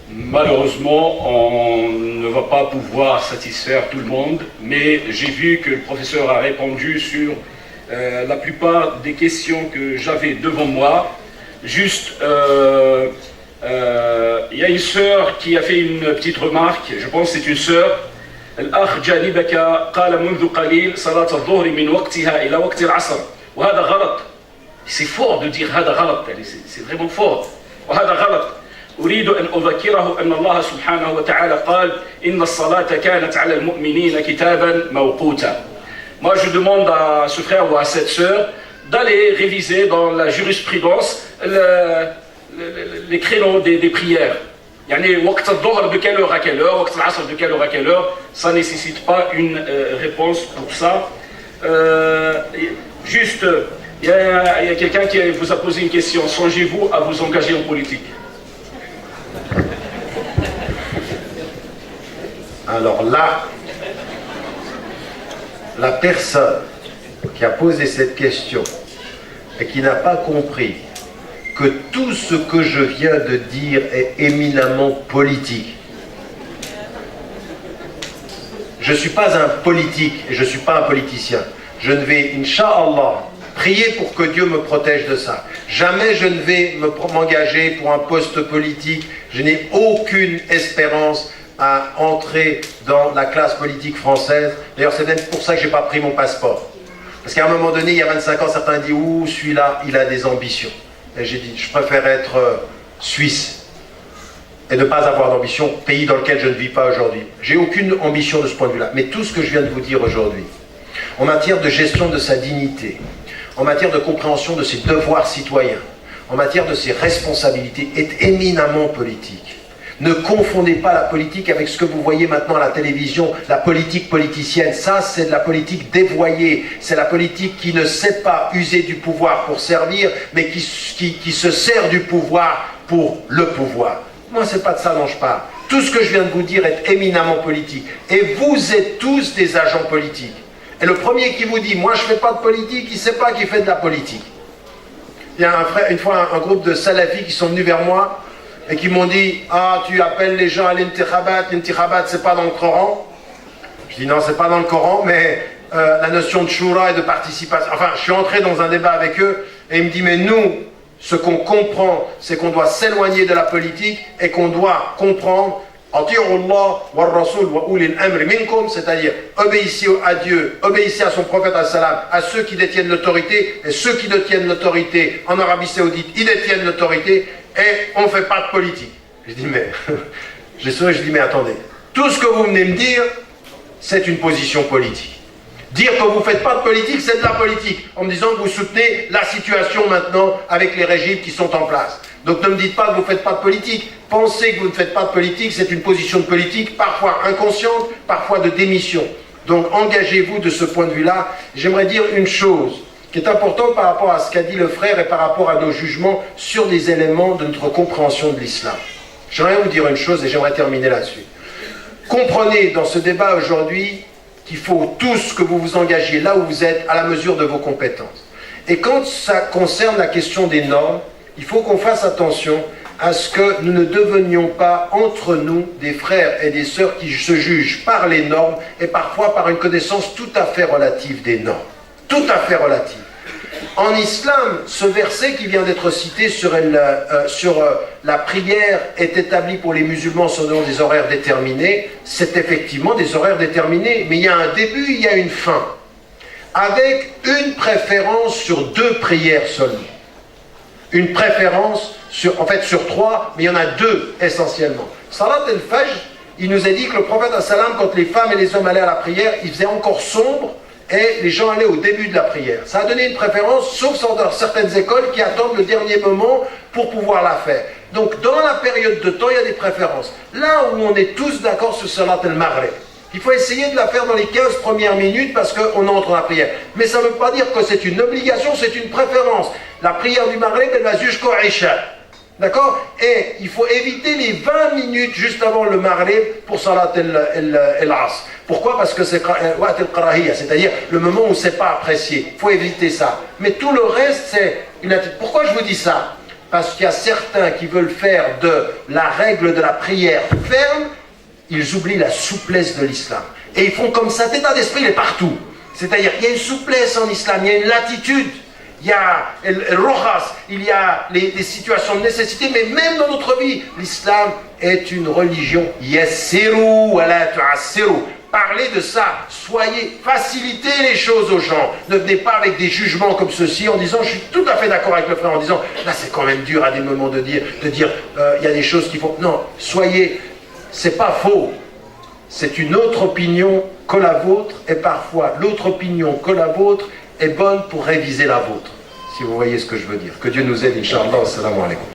Malheureusement, on ne va pas pouvoir satisfaire tout le monde, mais j'ai vu que le professeur a répondu sur la plupart des questions que j'avais devant moi. Juste... il y a une sœur qui a fait une petite remarque, je pense que c'est une sœur. الأخ جانبك قال منذ قليل صلاة الظهر من وقتها إلى وقت العصر وهذا غلط. C'est fort de dire هذا غلط, c'est vraiment fort. وهذا غلط. أريد أن أذكره أن الله سبحانه وتعالى قال إن الصلاة كانت على المؤمنين كتابا موقوتا. Moi je demande à ce frère ou à cette sœur d'aller réviser dans la jurisprudence les créneaux des prières. Yani, waqt al-dhuhr de quelle heure à quelle heure, waqt al-asr de quelle heure à quelle heure, ça ne nécessite pas une réponse pour ça. Juste, il y a quelqu'un qui vous a posé une question. Songez-vous à vous engager en politique? Alors là, la personne qui a posé cette question et qui n'a pas compris que tout ce que je viens de dire est éminemment politique. Je ne suis pas un politique et je ne suis pas un politicien. Je ne vais, Inch'Allah, prier pour que Dieu me protège de ça. Jamais je ne vais m'engager pour un poste politique. Je n'ai aucune espérance à entrer dans la classe politique française. D'ailleurs, c'est même pour ça que je n'ai pas pris mon passeport. Parce qu'à un moment donné, il y a 25 ans, certains disent « Ouh, celui-là, il a des ambitions ». Et j'ai dit, je préfère être suisse et ne pas avoir d'ambition, pays dans lequel je ne vis pas aujourd'hui. J'ai aucune ambition de ce point de vue-là. Mais tout ce que je viens de vous dire aujourd'hui, en matière de gestion de sa dignité, en matière de compréhension de ses devoirs citoyens, en matière de ses responsabilités, est éminemment politique. Ne confondez pas la politique avec ce que vous voyez maintenant à la télévision, la politique politicienne. Ça, c'est de la politique dévoyée. C'est la politique qui ne sait pas user du pouvoir pour servir, mais qui se sert du pouvoir pour le pouvoir. Moi, c'est pas de ça dont je parle. Tout ce que je viens de vous dire est éminemment politique. Et vous êtes tous des agents politiques. Et le premier qui vous dit, moi je fais pas de politique, il ne sait pas qu'il fait de la politique. Il y a une fois un groupe de salafis qui sont venus vers moi, et qui m'ont dit, ah, tu appelles les gens à l'intikhabat, c'est pas dans le Coran. Je dis non, c'est pas dans le Coran, mais la notion de shura et de participation. Enfin, je suis entré dans un débat avec eux, et il me dit, mais nous, ce qu'on comprend, c'est qu'on doit s'éloigner de la politique, et qu'on doit comprendre, c'est-à-dire obéissez à Dieu, obéissez à son prophète, à ceux qui détiennent l'autorité, et ceux qui détiennent l'autorité en Arabie Saoudite, ils détiennent l'autorité, et on ne fait pas de politique. Je dis, mais, je dis, mais attendez, tout ce que vous venez me dire, c'est une position politique. Dire que vous ne faites pas de politique, c'est de la politique, en me disant que vous soutenez la situation maintenant avec les régimes qui sont en place. Donc ne me dites pas que vous ne faites pas de politique. Pensez que vous ne faites pas de politique, c'est une position de politique, parfois inconsciente, parfois de démission. Donc engagez-vous de ce point de vue-là. J'aimerais dire une chose qui est importante par rapport à ce qu'a dit le frère et par rapport à nos jugements sur des éléments de notre compréhension de l'islam. J'aimerais vous dire une chose et j'aimerais terminer là-dessus. Comprenez dans ce débat aujourd'hui qu'il faut tous que vous vous engagiez là où vous êtes à la mesure de vos compétences. Et quand ça concerne la question des normes, il faut qu'on fasse attention à ce que nous ne devenions pas entre nous des frères et des sœurs qui se jugent par les normes et parfois par une connaissance tout à fait relative des normes. Tout à fait relative. En islam, ce verset qui vient d'être cité sur la prière est établie pour les musulmans selon des horaires déterminés, c'est effectivement des horaires déterminés, mais il y a un début, il y a une fin, avec une préférence sur 2 prières seulement. Une préférence sur 3, mais il y en a 2 essentiellement. Salat al-Fajr, il nous a dit que le prophète sallam, quand les femmes et les hommes allaient à la prière, il faisait encore sombre et les gens allaient au début de la prière. Ça a donné une préférence, sauf dans certaines écoles qui attendent le dernier moment pour pouvoir la faire. Donc dans la période de temps, il y a des préférences. Là où on est tous d'accord sur Salat al-Maghrib, il faut essayer de la faire dans les 15 premières minutes parce qu'on entre dans la prière. Mais ça ne veut pas dire que c'est une obligation, c'est une préférence. La prière du Maghrib, elle va jusqu'au Isha. D'accord? Et il faut éviter les 20 minutes juste avant le Maghrib pour Salat al-Asr. Pourquoi? Parce que c'est Waqt al-Karahiyya, c'est-à-dire le moment où c'est pas apprécié. Il faut éviter ça. Mais tout le reste, c'est une attitude. Pourquoi je vous dis ça? Parce qu'il y a certains qui veulent faire de la règle de la prière ferme, ils oublient la souplesse de l'islam. Et ils font comme ça, cet état d'esprit il est partout. C'est-à-dire, il y a une souplesse en islam, il y a une latitude, il y a le rojas, il y a les situations de nécessité, mais même dans notre vie, l'islam est une religion. Yassiru wa la tu'assiru. Parlez de ça, facilitez les choses aux gens. Ne venez pas avec des jugements comme ceci en disant, je suis tout à fait d'accord avec le frère, en disant, là c'est quand même dur à des moments de dire, il y a des choses qu'il faut... Non, c'est pas faux. C'est une autre opinion que la vôtre, et parfois l'autre opinion que la vôtre est bonne pour réviser la vôtre. Si vous voyez ce que je veux dire. Que Dieu nous aide, Inch'Allah. Assalamu alaikum.